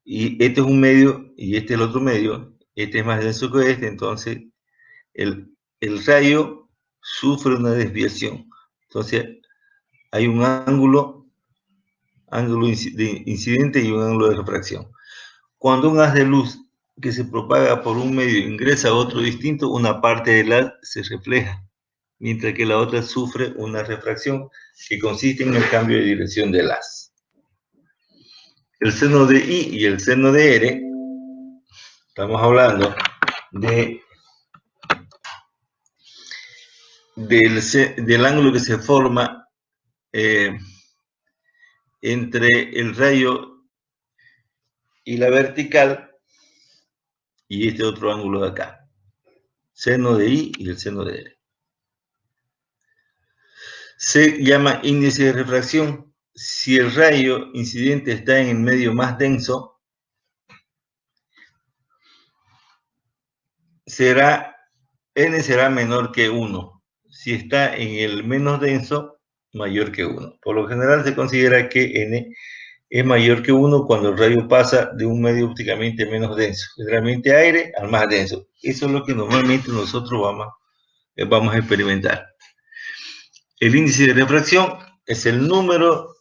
y este es un medio y este es el otro medio, este es más denso que este, entonces el rayo sufre una desviación. Entonces hay un ángulo de incidente y un ángulo de refracción. Cuando un haz de luz que se propaga por un medio ingresa a otro distinto, una parte del haz se refleja, mientras que la otra sufre una refracción que consiste en el cambio de dirección del haz. El seno de I y el seno de R, estamos hablando del ángulo que se forma entre el rayo y la vertical y este otro ángulo de acá, seno de I y el seno de R. Se llama índice de refracción si el rayo incidente está en el medio más denso, n será menor que 1. Si está en el menos denso, mayor que 1. Por lo general se considera que n es mayor que 1 cuando el rayo pasa de un medio ópticamente menos denso, generalmente aire, al más denso. Eso es lo que normalmente nosotros vamos a experimentar. El índice de refracción es el número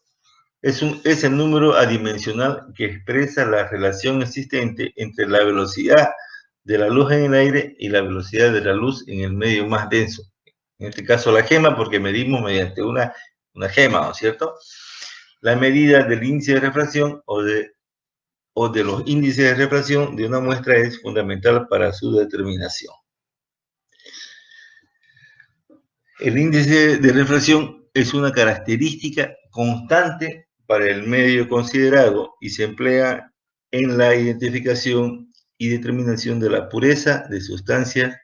adimensional que expresa la relación existente entre la velocidad de la luz en el aire y la velocidad de la luz en el medio más denso. En este caso la gema, porque medimos mediante una gema, ¿no es cierto? La medida del índice de refracción o de los índices de refracción de una muestra es fundamental para su determinación. El índice de refracción es una característica constante para el medio considerado y se emplea en la identificación y determinación de la pureza de sustancias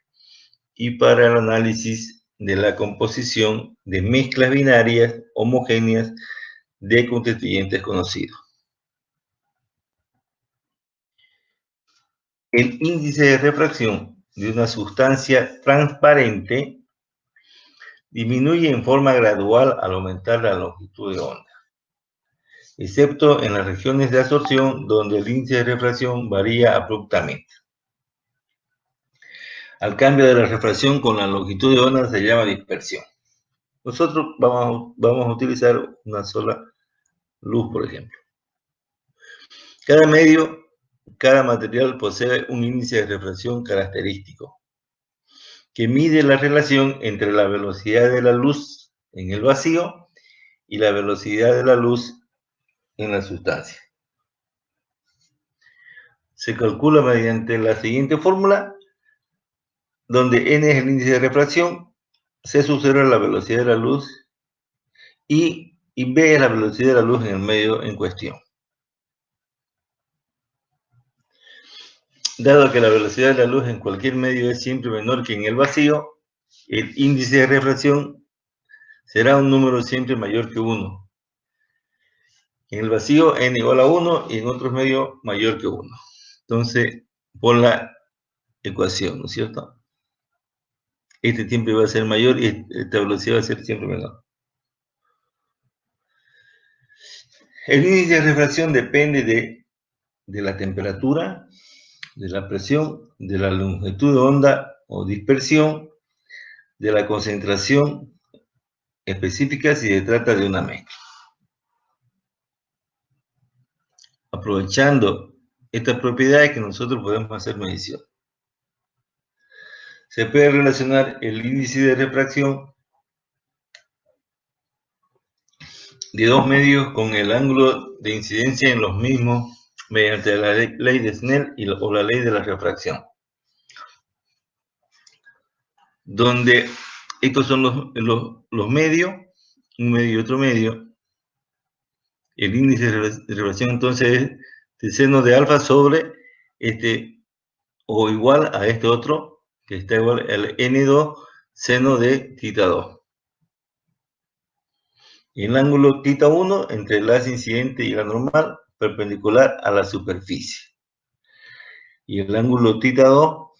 y para el análisis de la composición de mezclas binarias homogéneas de constituyentes conocidos. El índice de refracción de una sustancia transparente disminuye en forma gradual al aumentar la longitud de onda, excepto en las regiones de absorción donde el índice de refracción varía abruptamente. Al cambio de la refracción con la longitud de onda se llama dispersión. Nosotros vamos a utilizar una sola luz, por ejemplo. Cada material posee un índice de refracción característico que mide la relación entre la velocidad de la luz en el vacío y la velocidad de la luz en la sustancia. Se calcula mediante la siguiente fórmula, donde n es el índice de refracción, c sub 0 es la velocidad de la luz y b es la velocidad de la luz en el medio en cuestión. Dado que la velocidad de la luz en cualquier medio es siempre menor que en el vacío, el índice de refracción será un número siempre mayor que 1. En el vacío n igual a 1 y en otros medios mayor que 1. Entonces, por la ecuación, ¿no es cierto? Este siempre va a ser mayor y esta velocidad va a ser siempre menor. El índice de refracción depende de la temperatura, de la presión, de la longitud de onda o dispersión, de la concentración específica si se trata de una mezcla. Aprovechando estas propiedades que nosotros podemos hacer medición. Se puede relacionar el índice de refracción de dos medios con el ángulo de incidencia en los mismos mediante la ley de Snell o la ley de la refracción. Donde estos son los medios, un medio y otro medio. El índice de refracción entonces es de seno de alfa sobre este o igual a este otro que está igual al n2 seno de θ 2. Y el ángulo θ 1 entre el haz incidente y la normal perpendicular a la superficie. Y el ángulo θ 2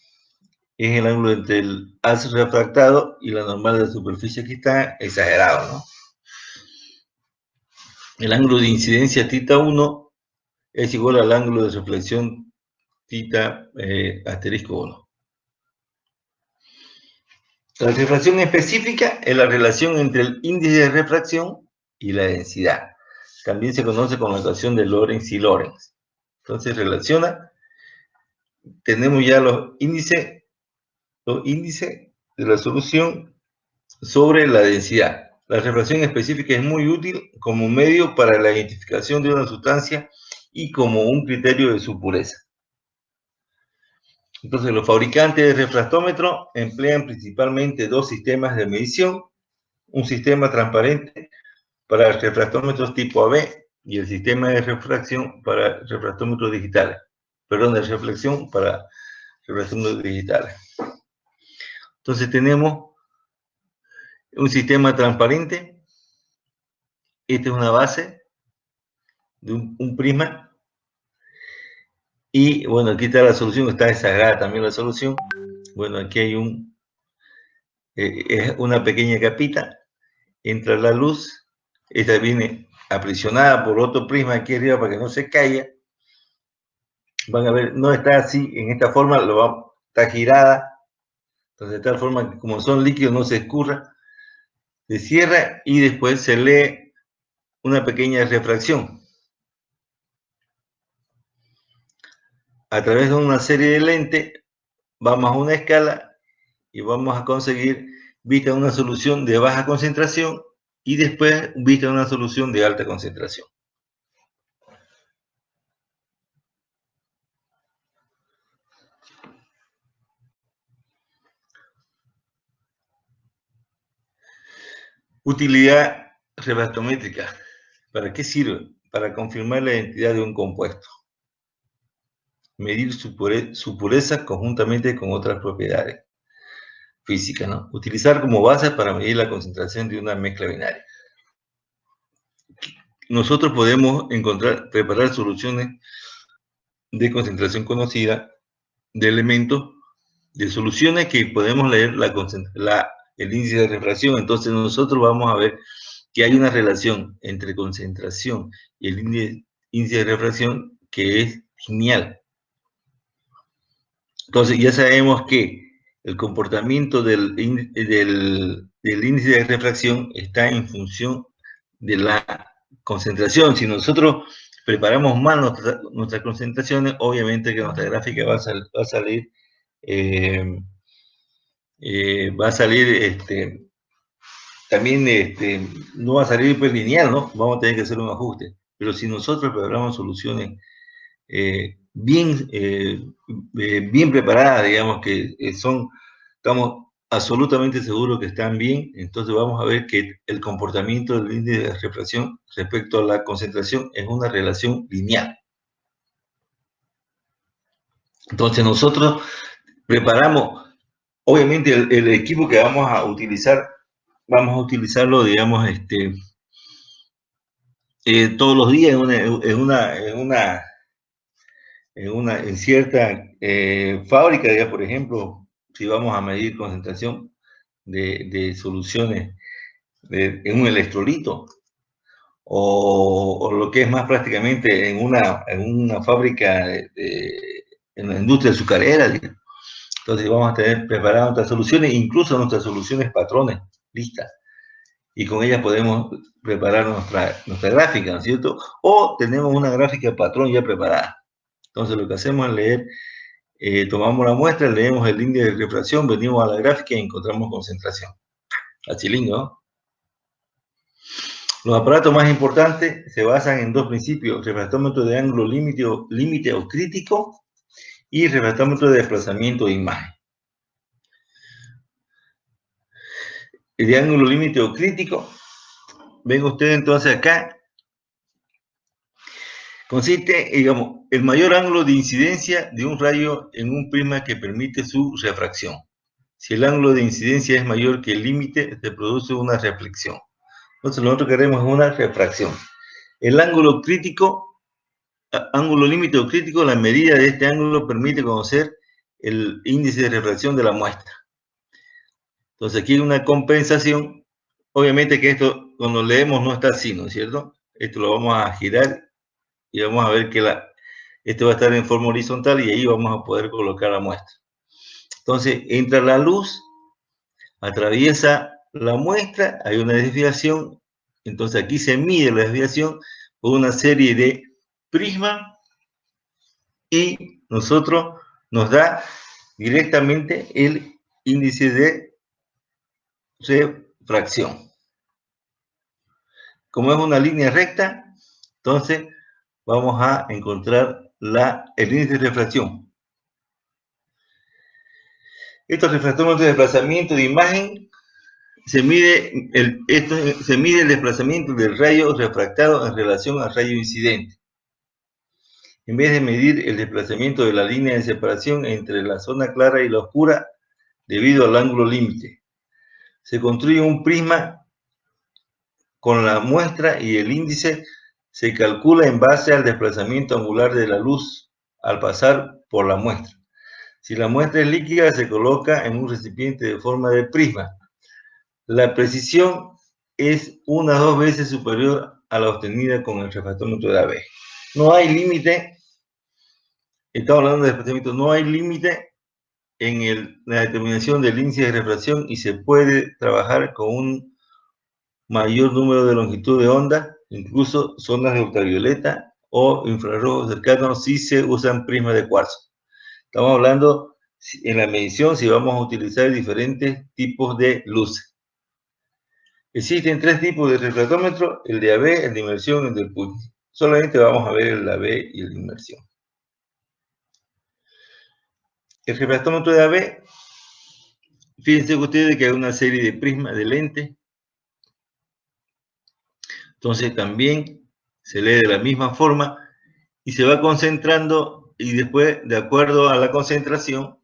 es el ángulo entre el haz refractado y la normal de la superficie. Aquí está exagerado, ¿no? El ángulo de incidencia θ 1 es igual al ángulo de reflexión θ asterisco 1. La refracción específica es la relación entre el índice de refracción y la densidad. También se conoce con la ecuación de Lorentz y Lorentz. Entonces relaciona, tenemos ya los índices de la solución sobre la densidad. La refracción específica es muy útil como medio para la identificación de una sustancia y como un criterio de su pureza. Entonces, los fabricantes de refractómetros emplean principalmente dos sistemas de medición: un sistema transparente para refractómetros tipo AB y el sistema de refracción para refractómetros digitales. Perdón, de reflexión para refractómetros digitales. Entonces, tenemos un sistema transparente. Esta es una base de un prisma. Y bueno, aquí está la solución, está desagrada también la solución. Bueno, aquí hay es una pequeña capita, entra la luz, esta viene aprisionada por otro prisma aquí arriba para que no se caiga. Van a ver, no está así, en esta forma, está girada, entonces de tal forma que como son líquidos no se escurra, se cierra y después se lee una pequeña refracción. A través de una serie de lentes, vamos a una escala y vamos a conseguir vista una solución de baja concentración y después vista una solución de alta concentración. Utilidad refractométrica. ¿Para qué sirve? Para confirmar la identidad de un compuesto. Medir su pureza conjuntamente con otras propiedades físicas, ¿no? Utilizar como base para medir la concentración de una mezcla binaria. Nosotros podemos preparar soluciones de concentración conocida de elementos, de soluciones que podemos leer el índice de refracción. Entonces nosotros vamos a ver que hay una relación entre concentración y el índice de refracción que es genial. Entonces ya sabemos que el comportamiento del índice de refracción está en función de la concentración. Si nosotros preparamos mal nuestras concentraciones, obviamente que nuestra gráfica va a salir también no va a salir pues lineal, ¿no? Vamos a tener que hacer un ajuste. Pero si nosotros preparamos soluciones bien preparadas, digamos que estamos absolutamente seguros que están bien, entonces vamos a ver que el comportamiento del índice de refracción respecto a la concentración es una relación lineal. Entonces nosotros preparamos, obviamente el equipo que vamos a utilizarlo, digamos, todos los días en cierta fábrica, ya por ejemplo, si vamos a medir concentración de soluciones en un electrolito, o lo que es más prácticamente en una fábrica en la industria azucarera. Entonces vamos a tener preparadas nuestras soluciones, incluso nuestras soluciones patrones listas, y con ellas podemos preparar nuestra gráfica, ¿no es cierto? O tenemos una gráfica patrón ya preparada. Entonces lo que hacemos es leer, tomamos la muestra, leemos el índice de refracción, venimos a la gráfica y encontramos concentración. Así lindo, ¿no? Los aparatos más importantes se basan en dos principios: refractómetro de ángulo límite o crítico y refractómetro de desplazamiento de imagen. El de ángulo límite o crítico, ven ustedes entonces acá, consiste, digamos, el mayor ángulo de incidencia de un rayo en un prisma que permite su refracción. Si el ángulo de incidencia es mayor que el límite, se produce una reflexión. Entonces, nosotros queremos una refracción. El ángulo crítico, ángulo límite o crítico, la medida de este ángulo permite conocer el índice de refracción de la muestra. Entonces, aquí hay una compensación. Obviamente que esto, cuando leemos, no está así, ¿no es cierto? Esto lo vamos a girar y vamos a ver que este va a estar en forma horizontal y ahí vamos a poder colocar la muestra. Entonces, entra la luz, atraviesa la muestra, hay una desviación, entonces aquí se mide la desviación por una serie de prismas y nos da directamente el índice de refracción. Como es una línea recta, entonces vamos a encontrar el índice de refracción. Estos refractómetros de desplazamiento de imagen se mide el desplazamiento del rayo refractado en relación al rayo incidente. En vez de medir el desplazamiento de la línea de separación entre la zona clara y la oscura debido al ángulo límite, se construye un prisma con la muestra y el índice se calcula en base al desplazamiento angular de la luz al pasar por la muestra. Si la muestra es líquida, se coloca en un recipiente de forma de prisma. La precisión es 1 a 2 veces superior a la obtenida con el refractómetro de AB. No hay límite, estamos hablando de desplazamiento, no hay límite en la determinación del índice de refracción y se puede trabajar con un mayor número de longitud de onda, incluso zonas de ultravioleta o infrarrojo cercano si se usan prismas de cuarzo. Estamos hablando en la medición si vamos a utilizar diferentes tipos de luces. Existen 3 tipos de refractómetro, el de AB, el de inmersión y el de Puig. Solamente vamos a ver el de AB y el de inmersión. El refractómetro de AB, fíjense ustedes que hay una serie de prismas de lentes. Entonces también se lee de la misma forma y se va concentrando y después, de acuerdo a la concentración,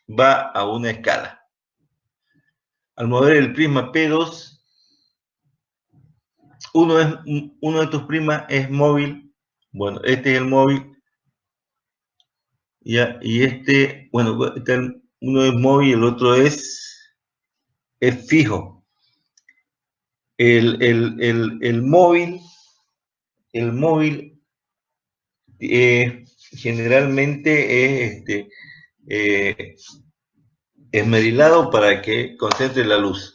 va a una escala. Al mover el prisma P2, uno de estos prismas es móvil. Bueno, este es el móvil. Ya, y bueno, uno es móvil y el otro es fijo. El móvil generalmente es esmerilado para que concentre la luz.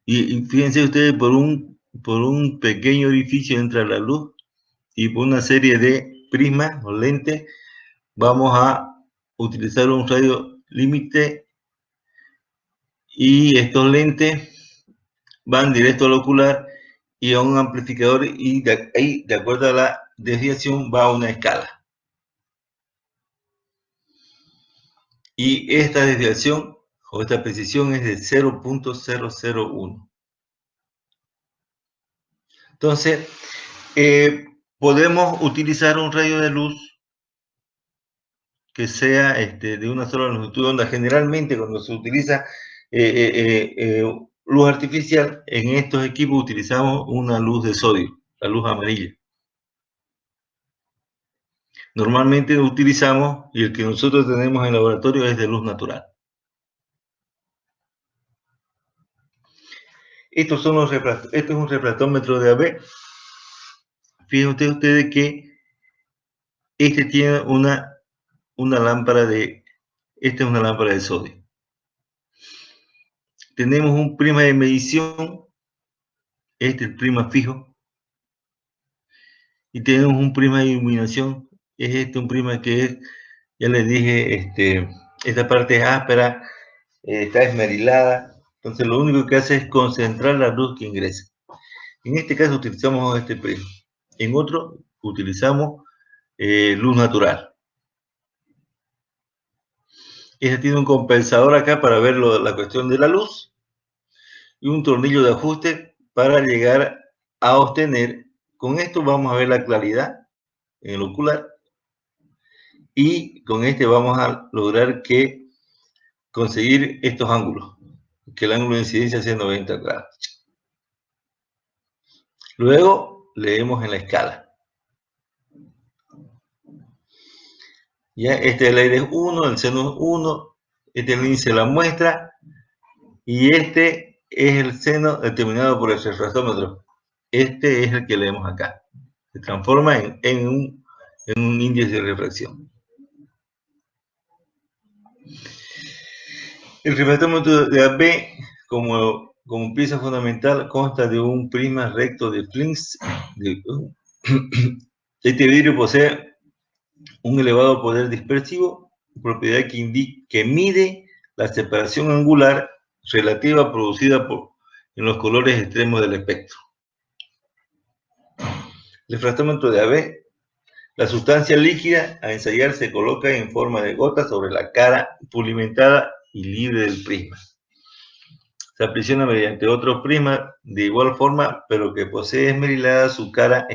Y fíjense ustedes, por un pequeño orificio entra la luz y por una serie de prismas o lentes vamos a utilizar un radio límite y estos lentes van directo al ocular y a un amplificador y de acuerdo a la desviación va a una escala. Y esta desviación o esta precisión es de 0.001. Entonces, podemos utilizar un rayo de luz que sea de una sola longitud de onda. Generalmente cuando se utiliza luz artificial, en estos equipos utilizamos una luz de sodio, la luz amarilla. Normalmente utilizamos, y el que nosotros tenemos en el laboratorio es de luz natural. Esto es un refractómetro de AB. Fíjense ustedes que este tiene una lámpara esta es una lámpara de sodio. Tenemos un prisma de medición, este es el prisma fijo, y tenemos un prisma de iluminación, es un prisma que es, ya les dije, esta parte es áspera, está esmerilada, entonces lo único que hace es concentrar la luz que ingresa. En este caso utilizamos este prisma, en otro utilizamos luz natural. Este tiene un compensador acá para ver la cuestión de la luz y un tornillo de ajuste para llegar a obtener. Con esto vamos a ver la claridad en el ocular y con este vamos a lograr conseguir estos ángulos, que el ángulo de incidencia sea 90 grados. Luego leemos en la escala. Ya, el aire es 1, el seno es 1, este es el índice de la muestra y este es el seno determinado por el refractómetro. Este es el que leemos acá. se transforma en un índice de refracción. El refractómetro de AB, como pieza fundamental, consta de un prisma recto de Flins. Este vidrio posee un elevado poder dispersivo, propiedad que mide la separación angular relativa producida en los colores extremos del espectro. El refractómetro de AB, la sustancia líquida a ensayar se coloca en forma de gota sobre la cara pulimentada y libre del prisma. Se aprisiona mediante otro prisma de igual forma, pero que posee esmerilada su cara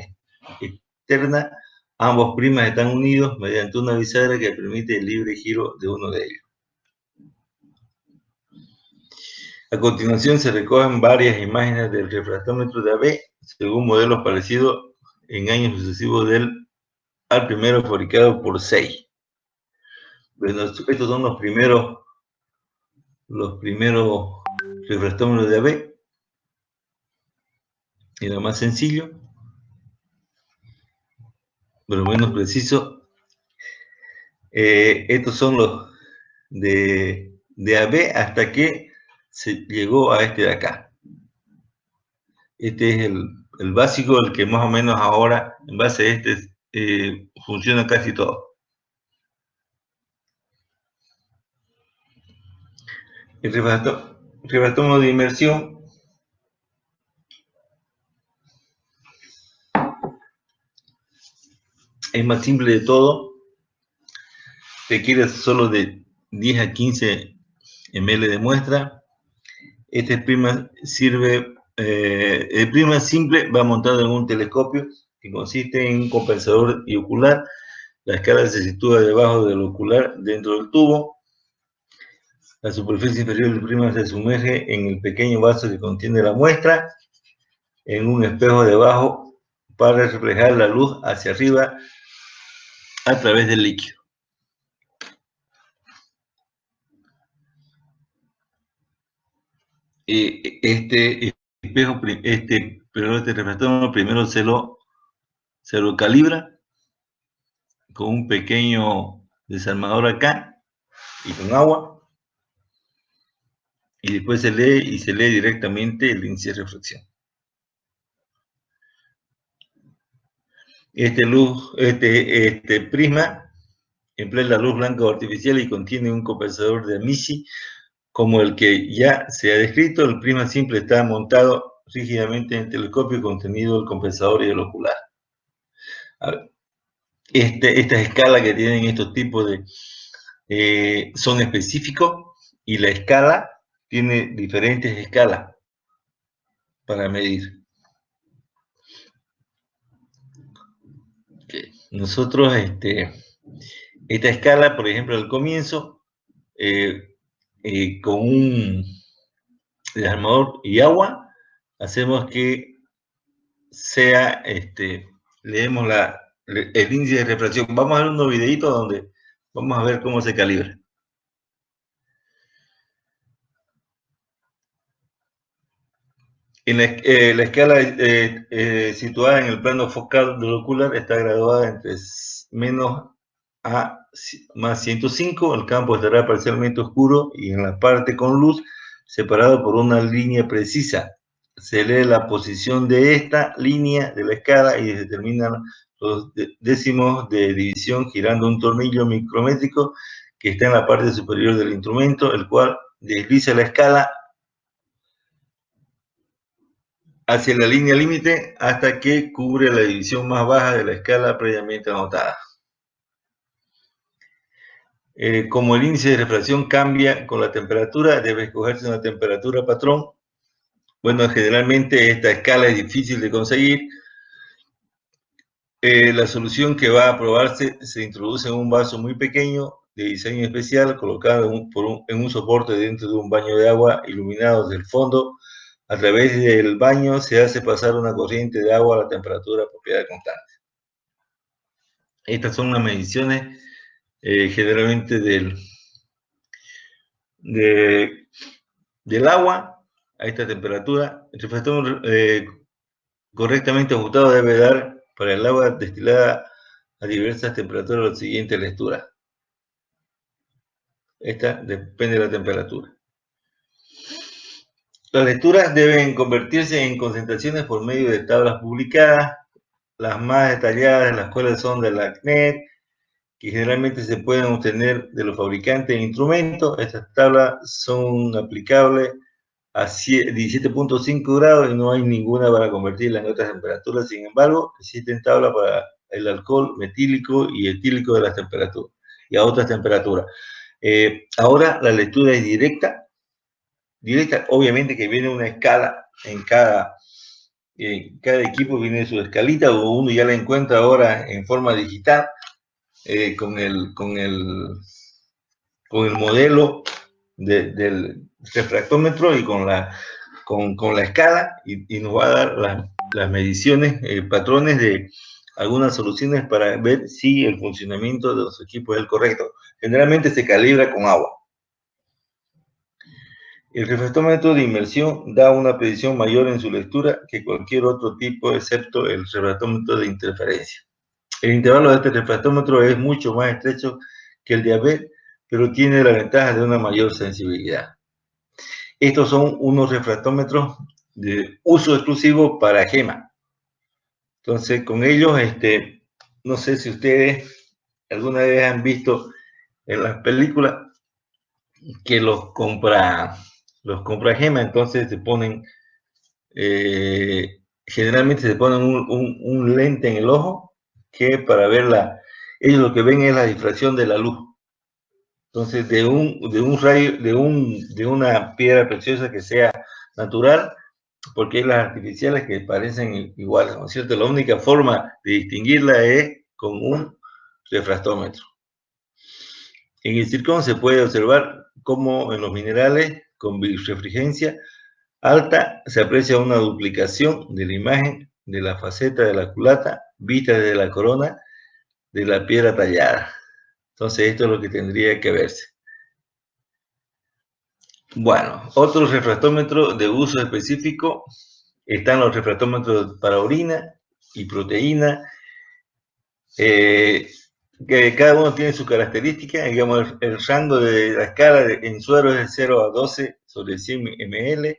externa. Ambos prismas están unidos mediante una bisagra que permite el libre giro de uno de ellos. A continuación se recogen varias imágenes del refractómetro de AB según modelos parecidos en años sucesivos al primero fabricado por SEI. Bueno, estos son los primeros refractómetros de AB. Era más sencillo, pero menos preciso. Estos son los de AB hasta que se llegó a este de acá. Este es el básico, el que más o menos ahora, en base a este, funciona casi todo. El refractómetro de inmersión es más simple de todo. Requiere solo de 10 a 15 ml de muestra. Este prisma sirve, el prisma simple va montado en un telescopio que consiste en un compensador y ocular. La escala se sitúa debajo del ocular dentro del tubo. La superficie inferior del prisma se sumerge en el pequeño vaso que contiene la muestra en un espejo debajo para reflejar la luz hacia arriba a través del líquido. Este refractómetro primero se lo calibra con un pequeño desarmador acá y con agua, y después se lee directamente el índice de refracción. Este prisma emplea la luz blanca artificial y contiene un compensador de Amici como el que ya se ha descrito. El prisma simple está montado rígidamente en el telescopio y contenido el compensador y el ocular. A ver, estas escalas que tienen estos tipos son específicos, y la escala tiene diferentes escalas para medir. Nosotros, esta escala, por ejemplo, al comienzo, con un desarmador y agua, hacemos que sea, leemos el índice de refracción. Vamos a ver unos videitos donde vamos a ver cómo se calibra. En la escala situada en el plano focal del ocular está graduada entre menos a más 105. El campo estará parcialmente oscuro y en la parte con luz separado por una línea precisa. Se lee la posición de esta línea de la escala y se determinan los décimos de división girando un tornillo micrométrico que está en la parte superior del instrumento, el cual desliza la escala hacia la línea límite hasta que cubre la división más baja de la escala previamente anotada. Como el índice de refracción cambia con la temperatura, debe escogerse una temperatura patrón. Bueno, generalmente esta escala es difícil de conseguir. La solución que va a probarse se introduce en un vaso muy pequeño de diseño especial, colocado en un soporte dentro de un baño de agua iluminado desde el fondo. A través del baño se hace pasar una corriente de agua a la temperatura propiedad constante. Estas son las mediciones generalmente del agua a esta temperatura. El refractómetro correctamente ajustado debe dar para el agua destilada a diversas temperaturas la siguiente lectura. Esta depende de la temperatura. Las lecturas deben convertirse en concentraciones por medio de tablas publicadas. Las más detalladas de las cuales son de la CNED, que generalmente se pueden obtener de los fabricantes de instrumentos. Estas tablas son aplicables a 17.5 grados y no hay ninguna para convertirla en otras temperaturas. Sin embargo, existen tablas para el alcohol metílico y etílico de las temperaturas y a otras temperaturas. Ahora la lectura es directa, obviamente que viene una escala en cada equipo, viene su escalita, o uno ya la encuentra ahora en forma digital, con el modelo del refractómetro y con la escala, y nos va a dar las mediciones, patrones de algunas soluciones para ver si el funcionamiento de los equipos es el correcto. Generalmente se calibra con agua. El refractómetro de inmersión da una precisión mayor en su lectura que cualquier otro tipo, excepto el refractómetro de interferencia. El intervalo de este refractómetro es mucho más estrecho que el de AB, pero tiene la ventaja de una mayor sensibilidad. Estos son unos refractómetros de uso exclusivo para gema. Entonces, con ellos, no sé si ustedes alguna vez han visto en las películas que los compra gema, entonces se ponen, generalmente se ponen un lente en el ojo, que para ver ellos lo que ven es la difracción de la luz. Entonces, de un rayo, de una piedra preciosa que sea natural, porque hay las artificiales que parecen iguales, ¿no es cierto? La única forma de distinguirla es con un refractómetro. En el zircón se puede observar cómo en los minerales con birrefringencia alta se aprecia una duplicación de la imagen de la faceta de la culata vista desde la corona de la piedra tallada. Entonces, esto es lo que tendría que verse. Bueno, otros refractómetros de uso específico están los refractómetros para orina y proteína, que cada uno tiene su característica. Digamos, el rango de la escala en suero es de 0 a 12 sobre 100 ml.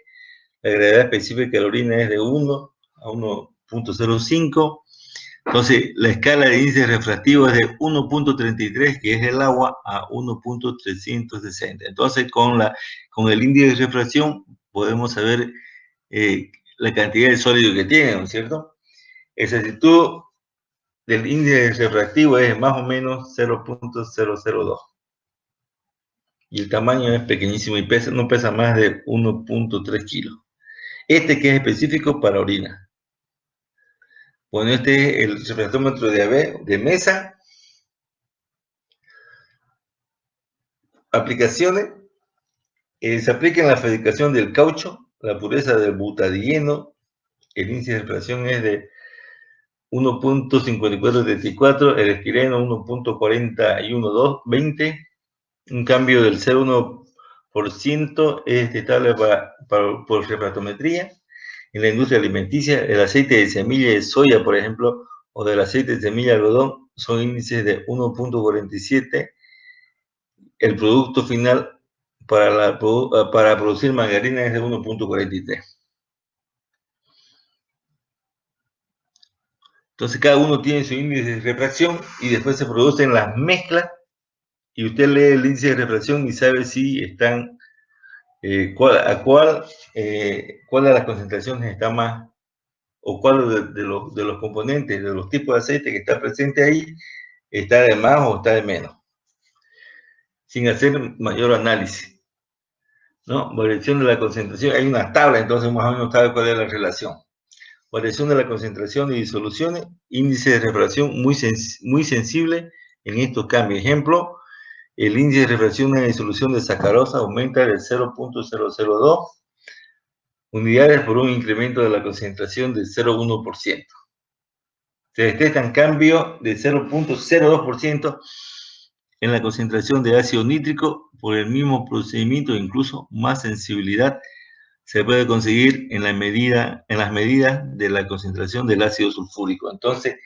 La gravedad específica de la orina es de 1 a 1.05. Entonces, la escala de índice refractivo es de 1.33, que es el agua, a 1.360. Entonces, con el índice de refracción podemos saber la cantidad de sólido que tiene, ¿no es cierto? Exactitud del índice refractivo es más o menos 0.002. Y el tamaño es pequeñísimo y no pesa más de 1.3 kilos. Que es específico para orina. Bueno, este es el refractómetro de mesa. Aplicaciones. Se aplica en la fabricación del caucho, la pureza del butadieno. El índice de refracción es de 1.5434, el estireno 1.41220. Un cambio del 0,1% es detectable por refractometría. En la industria alimenticia, el aceite de semilla de soya, por ejemplo, o del aceite de semilla de algodón, son índices de 1.47. El producto final para producir margarina es de 1.43. Entonces, cada uno tiene su índice de refracción y después se producen las mezclas y usted lee el índice de refracción y sabe si están, cuál de las concentraciones está más, o cuál de los componentes, de los tipos de aceite que está presente ahí, está de más o está de menos, sin hacer mayor análisis, ¿no? Variación de la concentración, hay una tabla, entonces más o menos sabe cuál es la relación. Variación de la concentración y disoluciones, índice de refracción muy sensible en estos cambios. Ejemplo, el índice de refracción en la disolución de sacarosa aumenta de 0.002 unidades por un incremento de la concentración de 0.1%. Se detectan cambios de 0.02% en la concentración de ácido nítrico por el mismo procedimiento, incluso más sensibilidad se puede conseguir en las medidas de la concentración del ácido sulfúrico. Entonces,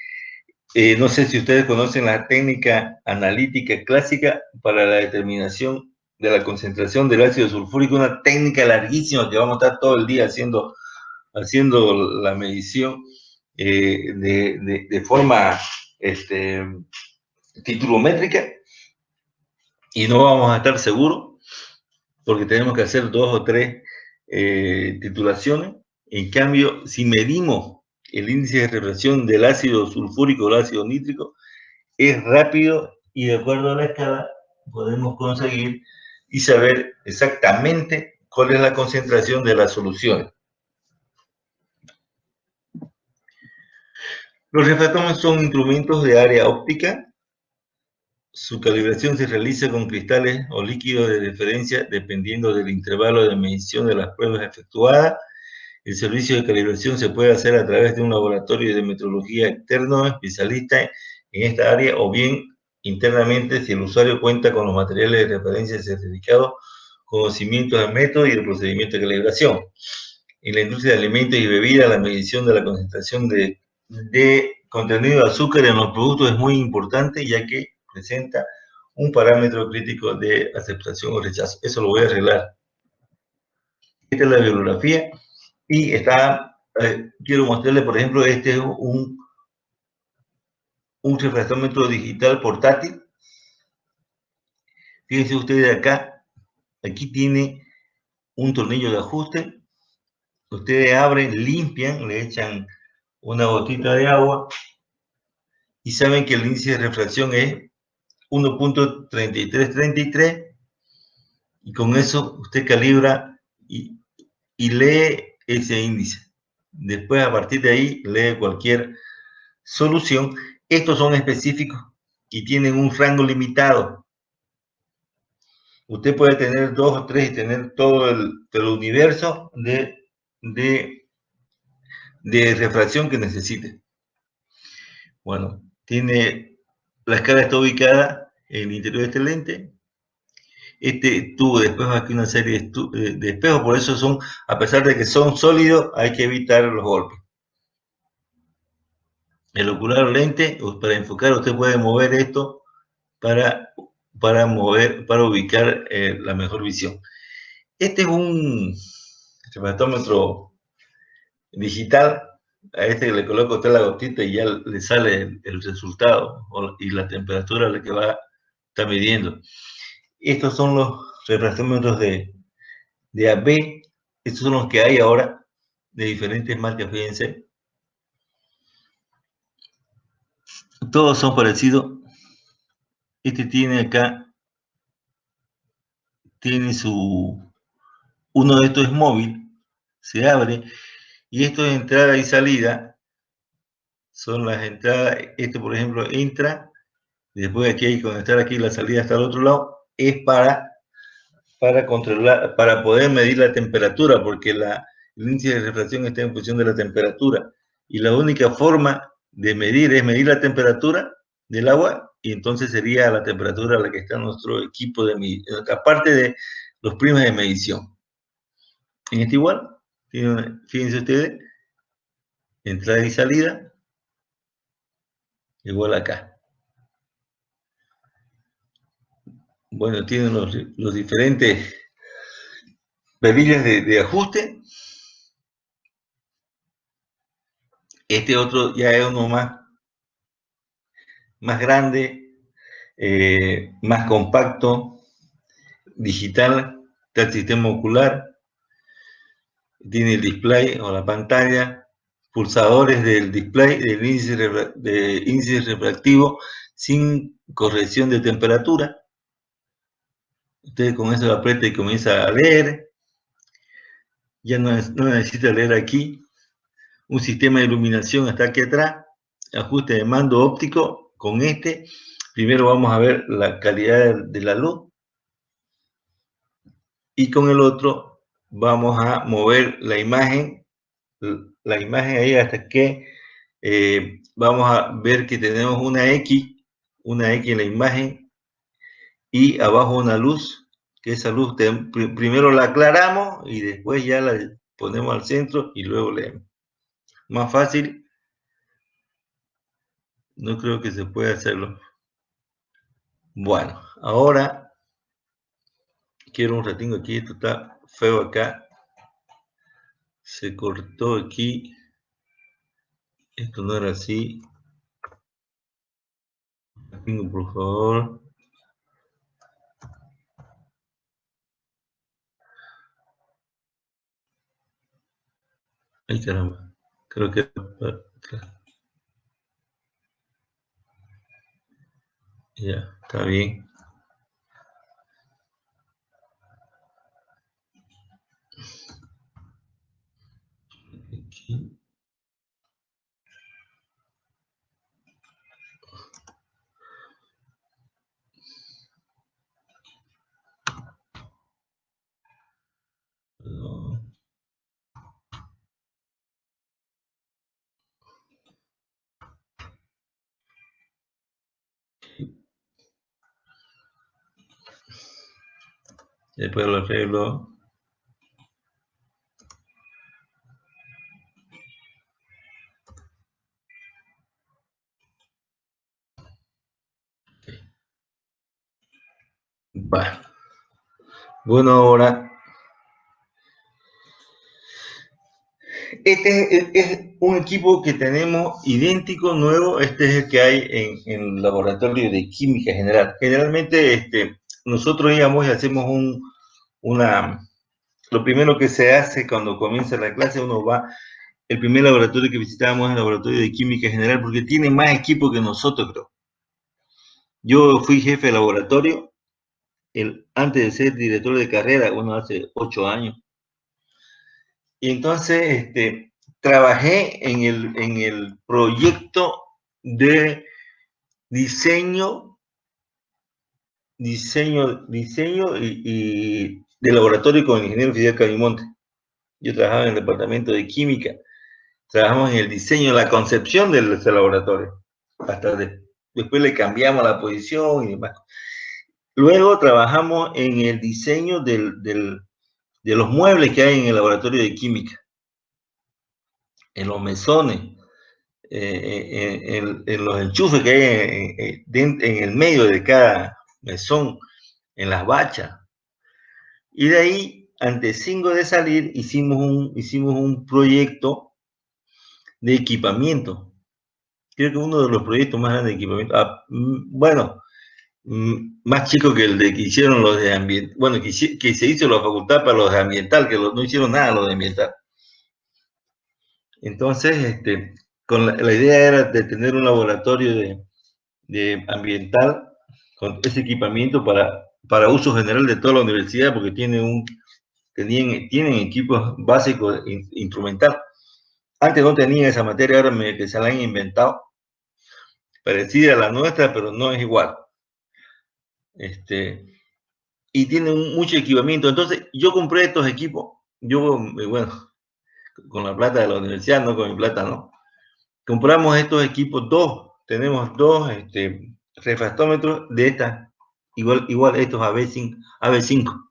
no sé si ustedes conocen la técnica analítica clásica para la determinación de la concentración del ácido sulfúrico, una técnica larguísima que vamos a estar todo el día haciendo la medición de forma titulométrica, y no vamos a estar seguros porque tenemos que hacer 2 o 3 titulaciones. En cambio, si medimos el índice de refracción del ácido sulfúrico o el ácido nítrico, es rápido y de acuerdo a la escala podemos conseguir y saber exactamente cuál es la concentración de las soluciones. Los refractómetros son instrumentos de área óptica. Su calibración se realiza con cristales o líquidos de referencia dependiendo del intervalo de medición de las pruebas efectuadas. El servicio de calibración se puede hacer a través de un laboratorio de metrología externo especialista en esta área, o bien internamente si el usuario cuenta con los materiales de referencia certificados, conocimiento del método y el procedimiento de calibración. En la industria de alimentos y bebidas, la medición de la concentración de contenido de azúcar en los productos es muy importante, ya que presenta un parámetro crítico de aceptación o rechazo. Eso lo voy a arreglar. Esta es la bibliografía y quiero mostrarle, por ejemplo, este es un refractómetro digital portátil. Fíjense ustedes acá, aquí tiene un tornillo de ajuste. Ustedes abren, limpian, le echan una gotita de agua y saben que el índice de refracción es 1.3333, y con eso usted calibra y lee ese índice. Después, a partir de ahí, lee cualquier solución. Estos son específicos y tienen un rango limitado. Usted puede tener 2 o 3 y tener todo el universo de refracción que necesite. Bueno, la escala está ubicada en el interior de este lente. Este tubo después aquí una serie de espejos, por eso a pesar de que son sólidos, hay que evitar los golpes. El ocular o lente, para enfocar, usted puede mover esto para ubicar la mejor visión. Este es un refractómetro digital. A este le coloca usted la gotita y ya le sale el resultado y la temperatura a la que está midiendo. Estos son los refractómetros de AB. Estos son los que hay ahora de diferentes marcas, fíjense. Todos son parecidos. Este tiene acá, uno de estos es móvil, se abre, y esto es entrada y salida. Son las entradas. Este, por ejemplo, entra, después aquí hay que conectar aquí, la salida hasta el otro lado, es para controlar, para poder medir la temperatura, porque el índice de refracción está en función de la temperatura, y la única forma de medir es medir la temperatura del agua, y entonces sería la temperatura a la que está nuestro equipo de medición, aparte de los primas de medición. En este igual, fíjense ustedes, entrada y salida, igual acá. Bueno, tienen los diferentes perillas de ajuste. Este otro ya es uno más grande, más compacto, digital, está el sistema ocular, tiene el display o la pantalla, pulsadores del display, del índice refractivo sin corrección de temperatura. Usted con eso lo aprieta y comienza a leer. Ya no necesita leer aquí. Un sistema de iluminación está aquí atrás. Ajuste de mando óptico. Con este, primero vamos a ver la calidad de la luz. Y con el otro vamos a mover la imagen ahí hasta que vamos a ver que tenemos una X en la imagen y abajo una luz que esa luz primero la aclaramos y después ya la ponemos al centro y luego leemos. Más fácil, no creo que se pueda hacerlo. Bueno, ahora quiero un ratingo aquí, esto está feo acá. Se cortó aquí. Esto no era así. Ratingo, por favor. Ay, caramba. Creo que... Ya, está bien. Aquí. No. Después lo arreglo. Bueno. Bueno, ahora, este es un equipo que tenemos idéntico, nuevo. Este es el que hay en el laboratorio de química general. Generalmente, nosotros íbamos y hacemos lo primero que se hace cuando comienza la clase, uno va, el primer laboratorio que visitábamos es el laboratorio de química general, porque tiene más equipo que nosotros, creo. Yo fui jefe de laboratorio antes de ser director de carrera, bueno, hace 8 años. Y entonces trabajé en el proyecto de diseño y de laboratorio con el ingeniero Fidel Cabimonte. Yo trabajaba en el departamento de química. Trabajamos en el diseño, la concepción de ese laboratorio. Después le cambiamos la posición y demás. Luego trabajamos en el diseño de los muebles que hay en el laboratorio de química, en los mesones, en los enchufes que hay en el medio de cada mesón, en las bachas. Y de ahí, antes de salir, hicimos un proyecto de equipamiento. Creo que uno de los proyectos más grandes de equipamiento, bueno, más chico que el de que hicieron los de ambiental, bueno, que se hizo la facultad para los de ambiental, que no hicieron nada los de ambiental. Entonces, con la idea era de tener un laboratorio de ambiental con ese equipamiento para uso general de toda la universidad, porque tienen equipos básicos instrumental. Antes no tenía esa materia, ahora que se la han inventado, parecida a la nuestra, pero no es igual. Y tienen mucho equipamiento. Entonces, yo compré estos equipos, bueno, con la plata de la universidad, no con mi plata, ¿no? Compramos estos equipos, tenemos dos refractómetros de estas, igual estos AB5.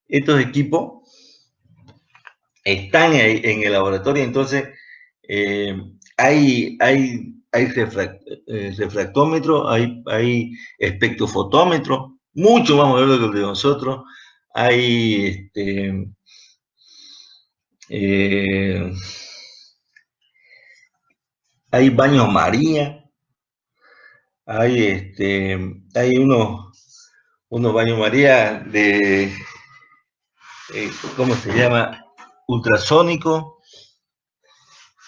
Estos equipos están en el laboratorio, entonces hay refractómetro, hay espectrofotómetro, mucho más moderno que el de nosotros. Hay hay baños María, hay unos baños María ¿cómo se llama? Ultrasónico.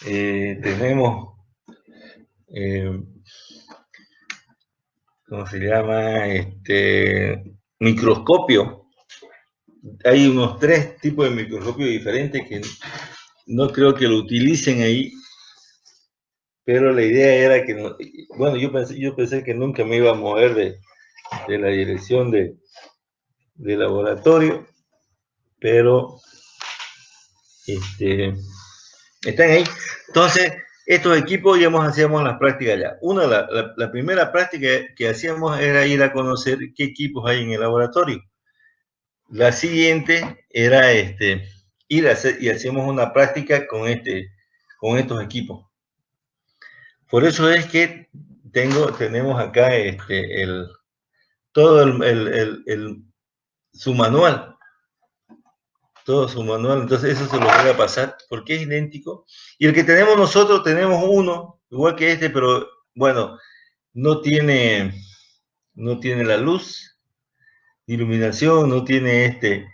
Tenemos, ¿cómo se llama? Microscopio. Hay unos 3 tipos de microscopios diferentes que no creo que lo utilicen ahí, pero la idea era que, bueno, yo pensé que nunca me iba a mover de la dirección de laboratorio, pero están ahí. Entonces, Estos equipos íbamos, hacíamos las prácticas ya. La primera práctica que hacíamos era ir a conocer qué equipos hay en el laboratorio. La siguiente era ir a hacer, y hacíamos una práctica con estos equipos. Por eso es que tenemos acá todo su manual. Todo su manual, entonces eso se lo voy a pasar porque es idéntico. Y el que tenemos nosotros, tenemos uno, igual que este, pero bueno, no tiene la luz, iluminación, no tiene este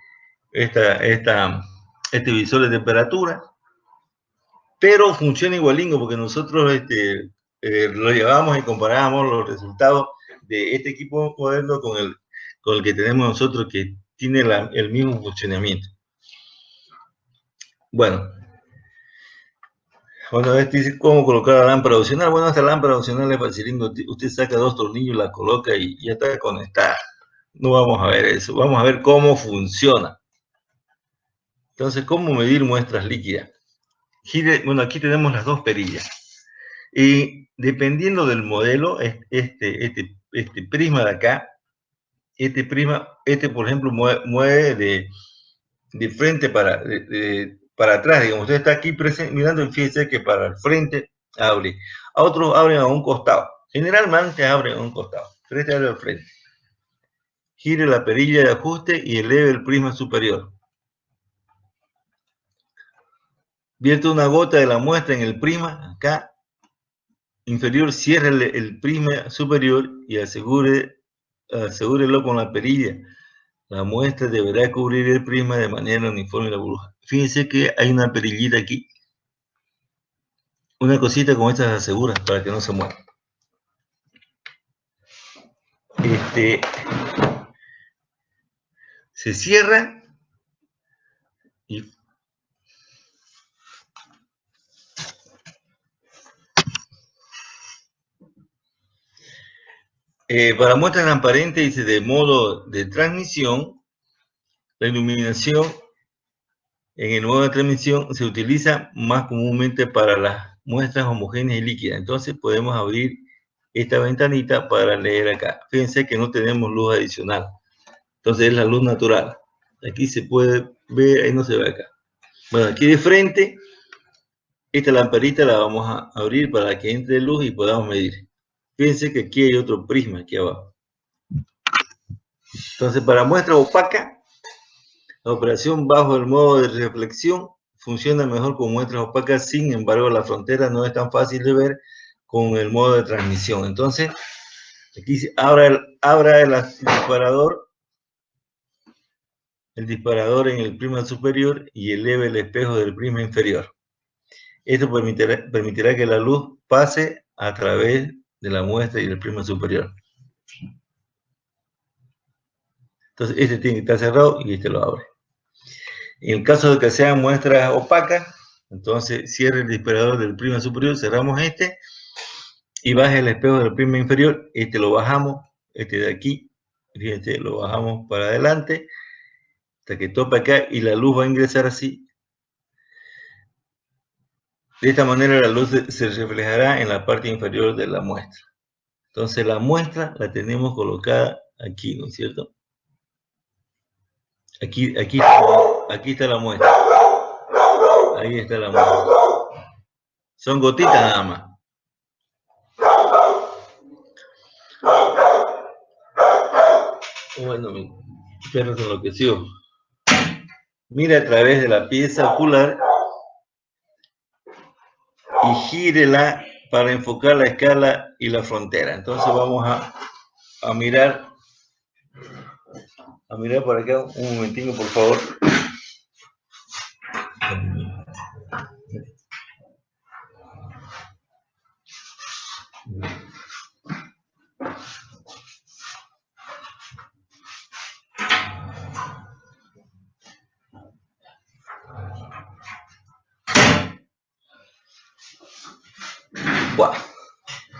visor de temperatura, pero funciona igualingo porque nosotros lo llevábamos y comparábamos los resultados de este equipo moderno con el que tenemos nosotros, que tiene el mismo funcionamiento. Bueno, dice cómo colocar la lámpara opcional. Bueno, esta lámpara opcional es facilito. Usted saca 2 tornillos, la coloca y ya está conectada. No vamos a ver eso. Vamos a ver cómo funciona. Entonces, ¿cómo medir muestras líquidas? Bueno, aquí tenemos las 2 perillas. Y dependiendo del modelo, este prisma de acá, por ejemplo, mueve de frente para atrás, digamos. Usted está aquí mirando y fíjese que para el frente abre. A otros abren a un costado. Generalmente abren a un costado. Pero este abre al frente. Gire la perilla de ajuste y eleve el prisma superior. Vierte una gota de la muestra en el prisma, acá inferior, cierre el prisma superior y asegúrelo con la perilla. La muestra deberá cubrir el prisma de manera uniforme la burbuja. Fíjense que hay una perillita aquí. Una cosita como esta se asegura para que no se mueva. Se cierra y para muestras transparentes, dice, de modo de transmisión, la iluminación en el modo de transmisión se utiliza más comúnmente para las muestras homogéneas y líquidas. Entonces podemos abrir esta ventanita para leer acá. Fíjense que no tenemos luz adicional. Entonces es la luz natural. Aquí se puede ver, ahí no se ve acá. Bueno, aquí de frente, esta lamparita la vamos a abrir para que entre luz y podamos medir. Fíjense que aquí hay otro prisma aquí abajo. Entonces, para muestra opaca, la operación bajo el modo de reflexión funciona mejor con muestras opacas. Sin embargo, la frontera no es tan fácil de ver con el modo de transmisión. Entonces, aquí abra el disparador en el prisma superior y eleve el espejo del prisma inferior. Esto permitirá que la luz pase a través de la muestra y del prisma superior. Entonces, este tiene que estar cerrado y este lo abre. En el caso de que sean muestras opacas, entonces cierre el disparador del prisma superior, cerramos este y baje el espejo del prisma inferior. Este lo bajamos, este de aquí, fíjense, lo bajamos para adelante hasta que tope acá y la luz va a ingresar así. De esta manera la luz se reflejará en la parte inferior de la muestra. Entonces la muestra la tenemos colocada aquí, ¿no es cierto? Aquí está la muestra. Ahí está la muestra. Son gotitas nada más. Bueno, mi perro se enloqueció. Mira a través de la pieza ocular y gírela para enfocar la escala y la frontera. Entonces vamos a mirar por acá un momentito, por favor. Bueno,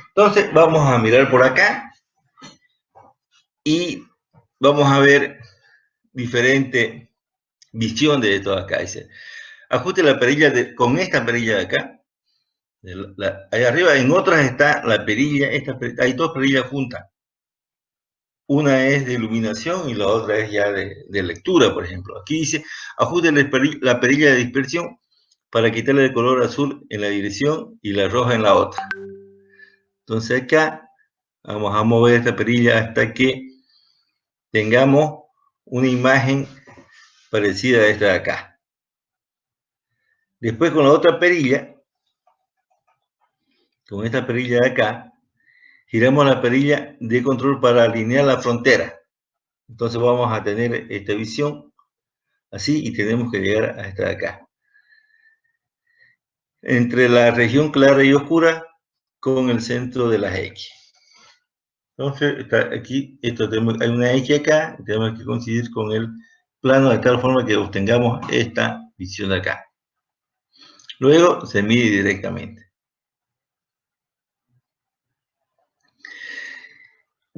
entonces vamos a mirar por acá y vamos a ver diferente visión de esto acá. Dice, ajuste la perilla con esta perilla de acá Ahí arriba, en otras está la perilla, hay dos perillas juntas. Una es de iluminación y la otra es ya de lectura, por ejemplo. Aquí dice, ajuste la perilla de dispersión para quitarle el color azul en la dirección y la roja en la otra. Entonces acá vamos a mover esta perilla hasta que tengamos una imagen parecida a esta de acá. Después con la otra perilla, con esta perilla de acá, giramos la perilla de control para alinear la frontera. Entonces vamos a tener esta visión así y tenemos que llegar a esta de acá. Entre la región clara y oscura con el centro de las X. Entonces, está aquí, hay una X acá, tenemos que coincidir con el plano de tal forma que obtengamos esta visión de acá. Luego se mide directamente.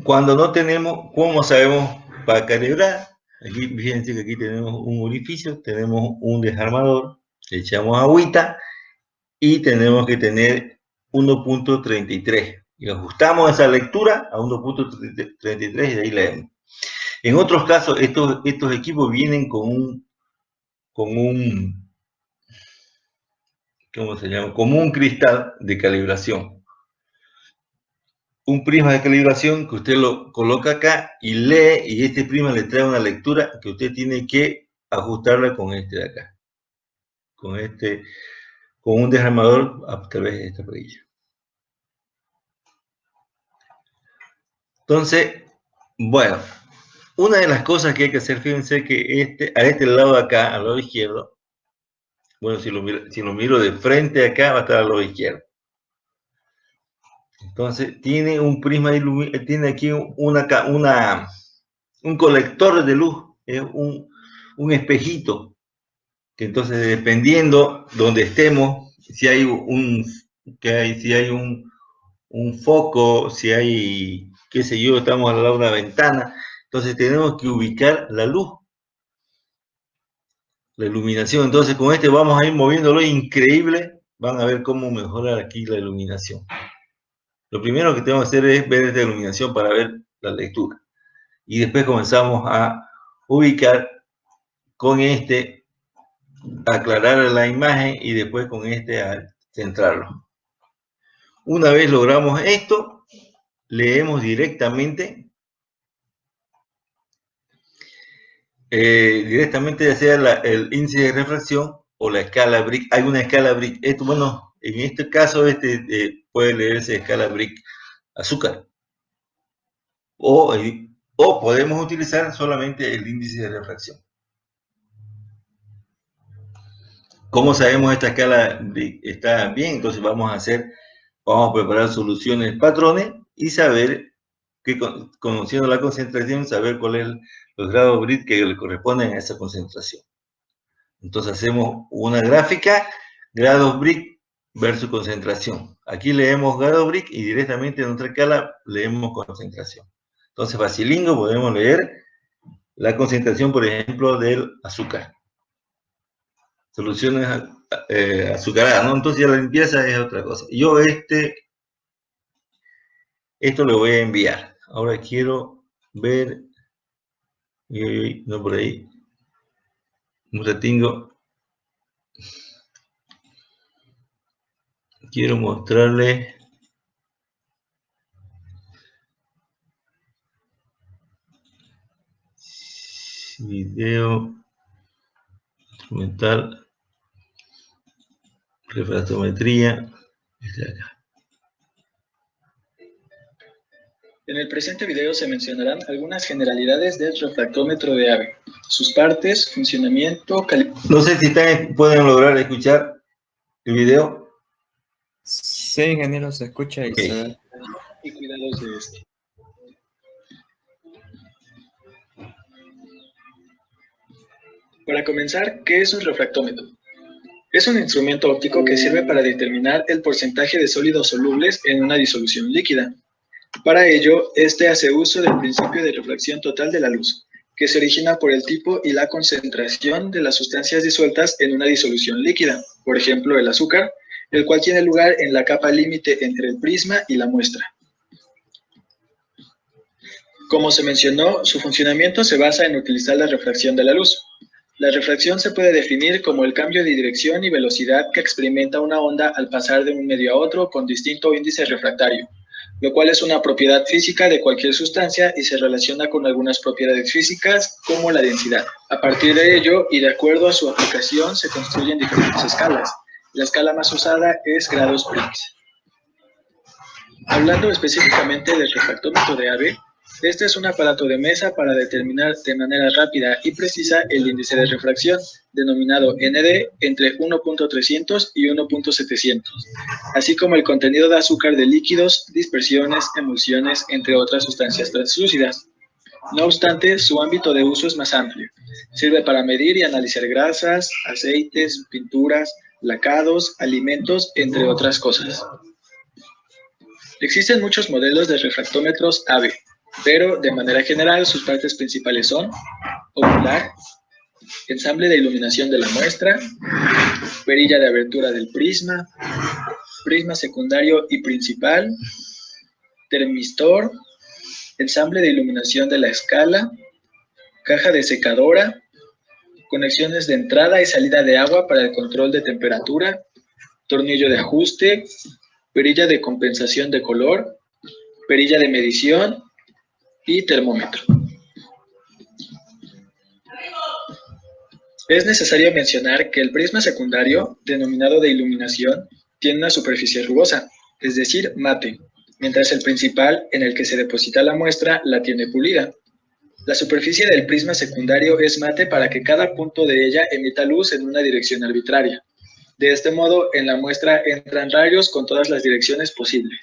Cuando no tenemos, ¿cómo sabemos para calibrar? Aquí, fíjense que aquí tenemos un orificio, tenemos un desarmador, le echamos agüita y tenemos que tener 1.33. Y ajustamos esa lectura a 1.33 y de ahí leemos. En otros casos, estos equipos vienen con un, ¿cómo se llama? Como un cristal de calibración. Un prisma de calibración que usted lo coloca acá y lee, y este prisma le trae una lectura que usted tiene que ajustarla con este de acá. Con un desarmador a través de esta perilla. Entonces, bueno, una de las cosas que hay que hacer, fíjense que a este lado de acá, al lado izquierdo, bueno, si lo miro de frente acá, va a estar al lado izquierdo. Entonces, tiene un prisma de tiene aquí un colector de luz, es un espejito, que entonces dependiendo donde estemos, si hay un foco, si hay, qué sé yo, estamos al lado de una ventana, entonces tenemos que ubicar la luz, la iluminación. Entonces con este vamos a ir moviéndolo increíble, van a ver cómo mejora aquí la iluminación. Lo primero que tengo que hacer es ver esta iluminación para ver la lectura. Y después comenzamos a ubicar con este, aclarar la imagen y después con este a centrarlo. Una vez logramos esto, leemos directamente ya sea el índice de refracción o la escala Brick. Hay una escala Brick. Bueno, en este caso puede leerse escala Brick azúcar. O podemos utilizar solamente el índice de refracción. ¿Cómo sabemos esta escala Brick está bien? Entonces vamos a preparar soluciones patrones y saber, conociendo la concentración, saber cuál es los grados Brick que le corresponden a esa concentración. Entonces hacemos una gráfica, grados Brick versus concentración. Aquí leemos grados Brick y directamente en otra escala leemos concentración. Entonces, facilingo, podemos leer la concentración, por ejemplo, del azúcar. Soluciones azucaradas, ¿no? Entonces ya la limpieza es otra cosa. Yo esto lo voy a enviar. Ahora quiero ver, no por ahí, un ratingo. Quiero mostrarles video instrumental, refractometría. En el presente video se mencionarán algunas generalidades del refractómetro de AVE, sus partes, funcionamiento, No sé si pueden lograr escuchar el video. Sí, ingeniero, se escucha y se ve. Y cuidados de este. Para comenzar, ¿qué es un refractómetro? Es un instrumento óptico que sirve para determinar el porcentaje de sólidos solubles en una disolución líquida. Para ello, este hace uso del principio de refracción total de la luz, que se origina por el tipo y la concentración de las sustancias disueltas en una disolución líquida, por ejemplo el azúcar, el cual tiene lugar en la capa límite entre el prisma y la muestra. Como se mencionó, su funcionamiento se basa en utilizar la refracción de la luz. La refracción se puede definir como el cambio de dirección y velocidad que experimenta una onda al pasar de un medio a otro con distinto índice refractario, lo cual es una propiedad física de cualquier sustancia y se relaciona con algunas propiedades físicas como la densidad. A partir de ello, y de acuerdo a su aplicación, se construyen diferentes escalas. La escala más usada es grados Briggs. Hablando específicamente del refractómetro de Abbe, este es un aparato de mesa para determinar de manera rápida y precisa el índice de refracción, denominado ND, entre 1.300 y 1.700, así como el contenido de azúcar de líquidos, dispersiones, emulsiones, entre otras sustancias translúcidas. No obstante, su ámbito de uso es más amplio. Sirve para medir y analizar grasas, aceites, pinturas, lacados, alimentos, entre otras cosas. Existen muchos modelos de refractómetros Abbe, pero de manera general sus partes principales son ocular, ensamble de iluminación de la muestra, perilla de abertura del prisma, prisma secundario y principal, termistor, ensamble de iluminación de la escala, caja de secadora, conexiones de entrada y salida de agua para el control de temperatura, tornillo de ajuste, perilla de compensación de color, perilla de medición y termómetro. Es necesario mencionar que el prisma secundario, denominado de iluminación, tiene una superficie rugosa, es decir, mate, mientras el principal, en el que se deposita la muestra, la tiene pulida. La superficie del prisma secundario es mate para que cada punto de ella emita luz en una dirección arbitraria. De este modo, en la muestra entran rayos con todas las direcciones posibles.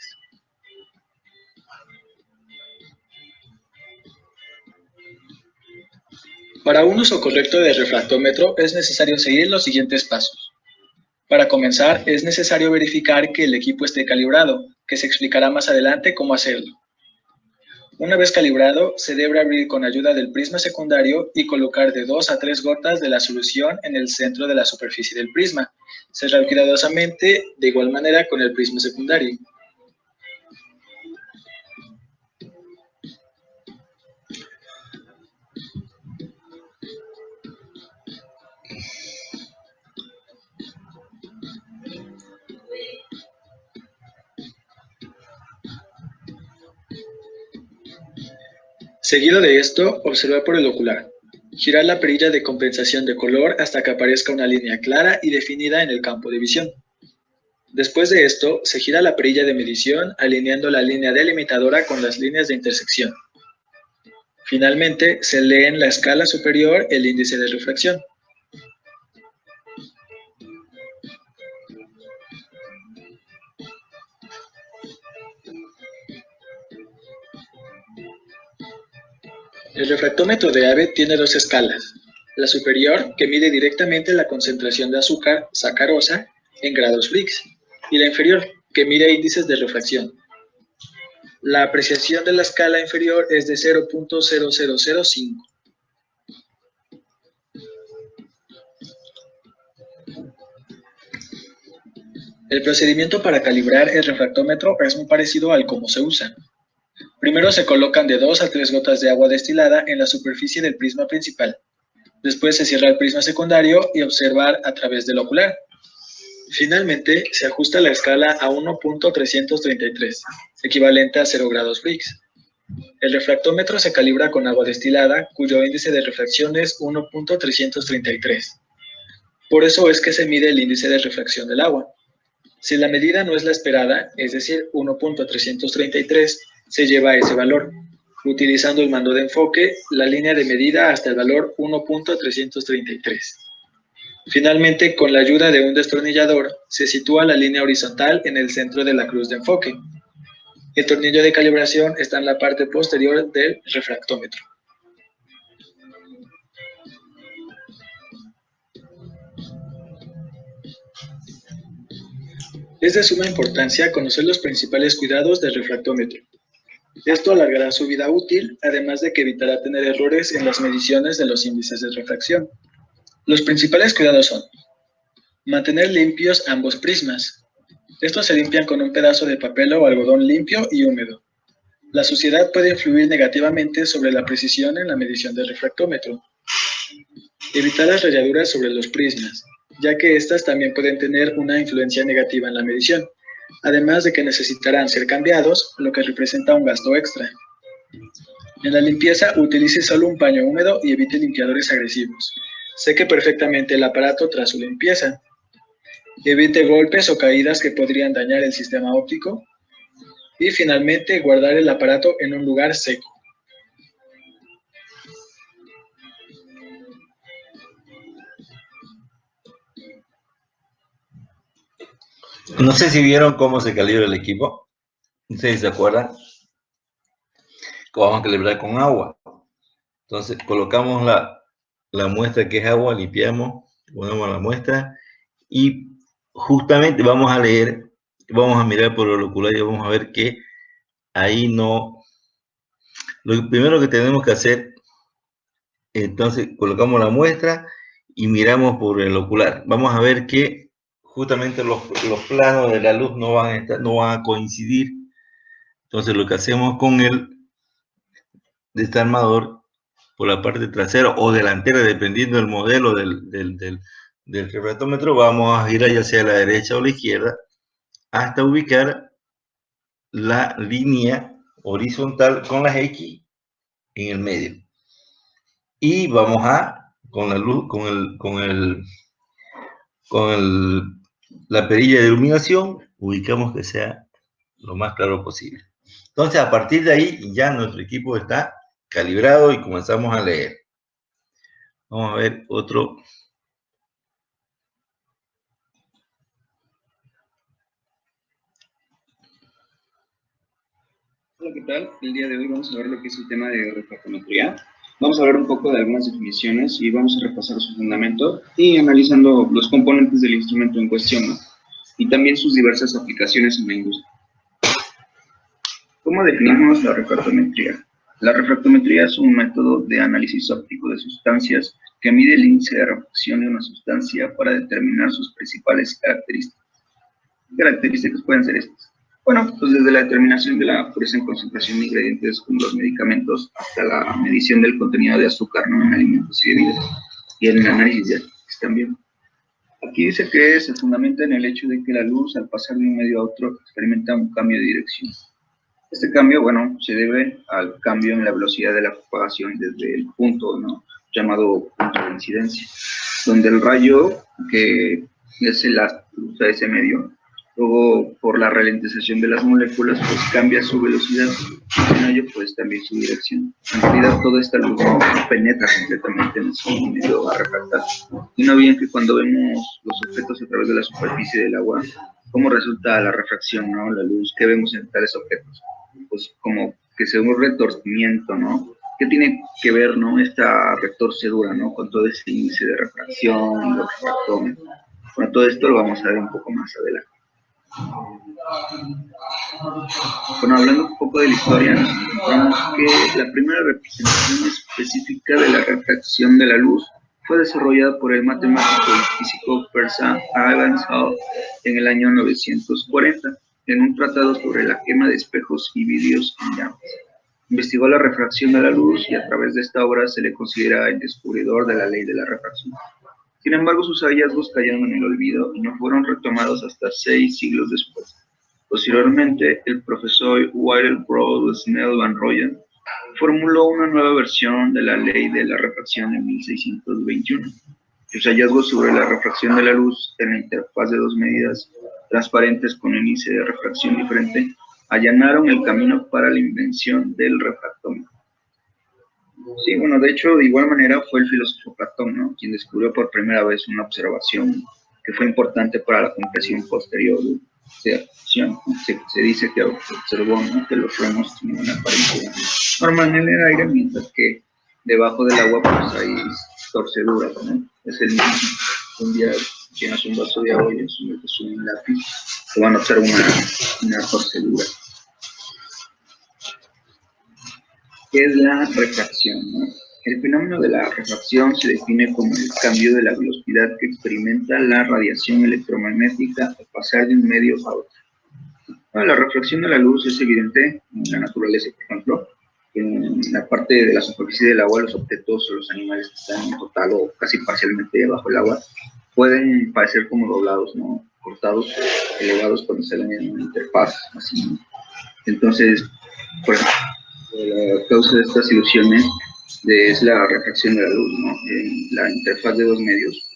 Para un uso correcto del refractómetro es necesario seguir los siguientes pasos. Para comenzar, es necesario verificar que el equipo esté calibrado, que se explicará más adelante cómo hacerlo. Una vez calibrado, se debe abrir con ayuda del prisma secundario y colocar de 2 a 3 gotas de la solución en el centro de la superficie del prisma. Cerrar cuidadosamente, de igual manera con el prisma secundario. Seguido de esto, observar por el ocular. Girar la perilla de compensación de color hasta que aparezca una línea clara y definida en el campo de visión. Después de esto, se gira la perilla de medición alineando la línea delimitadora con las líneas de intersección. Finalmente, se lee en la escala superior el índice de refracción. El refractómetro de Abbe tiene dos escalas. La superior, que mide directamente la concentración de azúcar, sacarosa, en grados Briggs, y la inferior, que mide índices de refracción. La apreciación de la escala inferior es de 0.0005. El procedimiento para calibrar el refractómetro es muy parecido al cómo se usa. Primero se colocan de 2 a 3 gotas de agua destilada en la superficie del prisma principal. Después se cierra el prisma secundario y observar a través del ocular. Finalmente, se ajusta la escala a 1.333, equivalente a 0 grados Briggs. El refractómetro se calibra con agua destilada, cuyo índice de refracción es 1.333. Por eso es que se mide el índice de refracción del agua. Si la medida no es la esperada, es decir, 1.333, se lleva a ese valor, utilizando el mando de enfoque, la línea de medida hasta el valor 1.333. Finalmente, con la ayuda de un destornillador, se sitúa la línea horizontal en el centro de la cruz de enfoque. El tornillo de calibración está en la parte posterior del refractómetro. Es de suma importancia conocer los principales cuidados del refractómetro. Esto alargará su vida útil, además de que evitará tener errores en las mediciones de los índices de refracción. Los principales cuidados son: mantener limpios ambos prismas, Estos se limpian con un pedazo de papel o algodón limpio y húmedo. La suciedad puede influir negativamente sobre la precisión en la medición del refractómetro. Evitar las rayaduras sobre los prismas, ya que estas también pueden tener una influencia negativa en la medición, además de que necesitarán ser cambiados, lo que representa un gasto extra. En la limpieza, utilice solo un paño húmedo y evite limpiadores agresivos. Seque perfectamente el aparato tras su limpieza. Evite golpes o caídas que podrían dañar el sistema óptico. Y finalmente, guardar el aparato en un lugar seco. No sé si vieron cómo se calibra el equipo. No sé si se acuerdan. Vamos a calibrar con agua. Entonces colocamos la muestra que es agua, limpiamos, ponemos la muestra y justamente vamos a leer, vamos a mirar por el ocular y vamos a ver que ahí no. Lo primero que tenemos que hacer, entonces colocamos la muestra y miramos por el ocular. Vamos a ver que justamente los planos de la luz no van a coincidir. Entonces lo que hacemos con el desarmador por la parte trasera o delantera, dependiendo del modelo del refractómetro, vamos a girar ya sea a la derecha o a la izquierda hasta ubicar la línea horizontal con las X en el medio. Y vamos con la luz, la perilla de iluminación, ubicamos que sea lo más claro posible. Entonces, a partir de ahí, ya nuestro equipo está calibrado y comenzamos a leer. Vamos a ver otro. Hola, ¿qué tal? El día de hoy vamos a ver lo que es el tema de refractometría. Vamos a hablar un poco de algunas definiciones y vamos a repasar su fundamento y analizando los componentes del instrumento en cuestión, ¿no? Y también sus diversas aplicaciones en la industria. ¿Cómo definimos la refractometría? La refractometría es un método de análisis óptico de sustancias que mide el índice de refracción de una sustancia para determinar sus principales características. ¿Qué características pueden ser estas? Bueno, pues desde la determinación de la pureza en concentración de ingredientes como los medicamentos hasta la medición del contenido de azúcar, ¿no?, en alimentos y bebidas, y en el análisis de azúcares también. Aquí dice que se fundamenta en el hecho de que la luz, al pasar de un medio a otro, experimenta un cambio de dirección. Este cambio, bueno, se debe al cambio en la velocidad de la propagación desde el punto, ¿no?, llamado punto de incidencia, donde el rayo que es el astro, o sea, ese medio, luego por la ralentización de las moléculas, pues cambia su velocidad, y con ello, pues también su dirección. En realidad, toda esta luz no penetra completamente en su medio a refractar. Y no bien que cuando vemos los objetos a través de la superficie del agua, ¿cómo resulta la refracción, no?, la luz que vemos en tales objetos? Pues como que se ve un retorcimiento, ¿no? ¿Qué tiene que ver, no, esta retorcedura, ¿no?, con todo ese índice de refracción y los refractómetros? Bueno, todo esto lo vamos a ver un poco más adelante. Bueno, hablando un poco de la historia, nos encontramos que la primera representación específica de la refracción de la luz fue desarrollada por el matemático y físico persa Evans Hall en el año 940, en un tratado sobre la quema de espejos y vidrios en llamas. Investigó la refracción de la luz y a través de esta obra se le considera el descubridor de la ley de la refracción. Sin embargo, sus hallazgos cayeron en el olvido y no fueron retomados hasta 6 siglos después. Posteriormente, el profesor Wilbrod Snell van Rooyen formuló una nueva versión de la ley de la refracción en 1621. Sus hallazgos sobre la refracción de la luz en la interfaz de dos medidas transparentes con un índice de refracción diferente allanaron el camino para la invención del refractómetro. Sí, bueno, de hecho, de igual manera fue el filósofo Platón, ¿no?, quien descubrió por primera vez una observación que fue importante para la comprensión posterior de la refracción. Se dice que observó, ¿no?, que los remos tienen una apariencia normal en el aire, mientras que debajo del agua pues hay torceduras, ¿no? Es el mismo. Un día llenas un vaso de agua y en su metes un lápiz, se va a notar una torcedura. ¿Qué es la refracción, no? El fenómeno de la refracción se define como el cambio de la velocidad que experimenta la radiación electromagnética al pasar de un medio a otro. Bueno, la refracción de la luz es evidente en la naturaleza, por ejemplo. En la parte de la superficie del agua, los objetos o los animales que están total o casi parcialmente bajo el agua pueden parecer como doblados, ¿no? Cortados, elevados cuando salen en una interfaz, así. Entonces, por ejemplo, la causa de estas ilusiones es la refracción de la luz, ¿no? En la interfaz de dos medios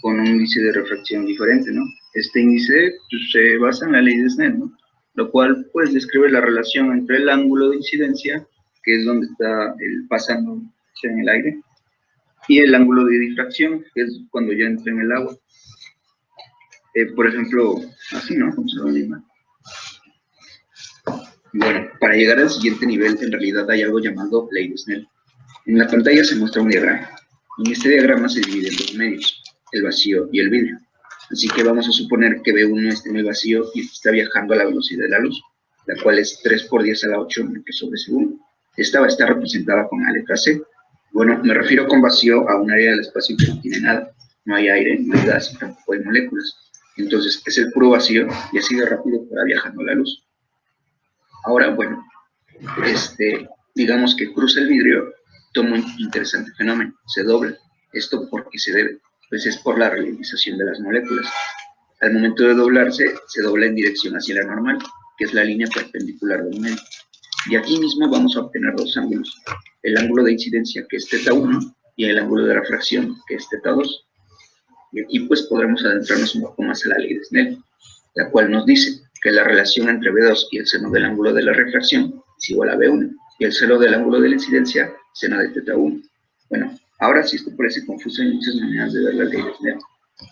con un índice de refracción diferente, ¿no? Este índice pues, se basa en la ley de Snell, ¿no? Lo cual pues describe la relación entre el ángulo de incidencia, que es donde está pasando en el aire, y el ángulo de difracción, que es cuando ya entra en el agua. Por ejemplo, así, ¿no? Vamos a ver la imagen. Bueno, para llegar al siguiente nivel, en realidad hay algo llamado ley de Snell. En la pantalla se muestra un diagrama. En este diagrama se divide en dos medios, el vacío y el vidrio. Así que vamos a suponer que B1 está en el vacío y está viajando a la velocidad de la luz, la cual es 3 por 10 a la 8 metros sobre segundo. Esta va a estar representada con la letra C. Bueno, me refiero con vacío a un área del espacio que no tiene nada. No hay aire, no hay gas y tampoco hay moléculas. Entonces es el puro vacío y así de rápido estará viajando la luz. Ahora, bueno, digamos que cruza el vidrio, toma un interesante fenómeno, se dobla. ¿Esto por qué se debe? Pues es por la ralentización de las moléculas. Al momento de doblarse, se dobla en dirección hacia la normal, que es la línea perpendicular del medio. Y aquí mismo vamos a obtener dos ángulos, el ángulo de incidencia, que es θ1, y el ángulo de refracción, que es θ2. Y aquí pues podremos adentrarnos un poco más a la ley de Snell, la cual nos dice que la relación entre B2 y el seno del ángulo de la refracción es igual a B1, y el seno del ángulo de la incidencia, seno de θ1. Bueno, ahora si esto parece confuso, hay muchas maneras de ver la ley de Snell.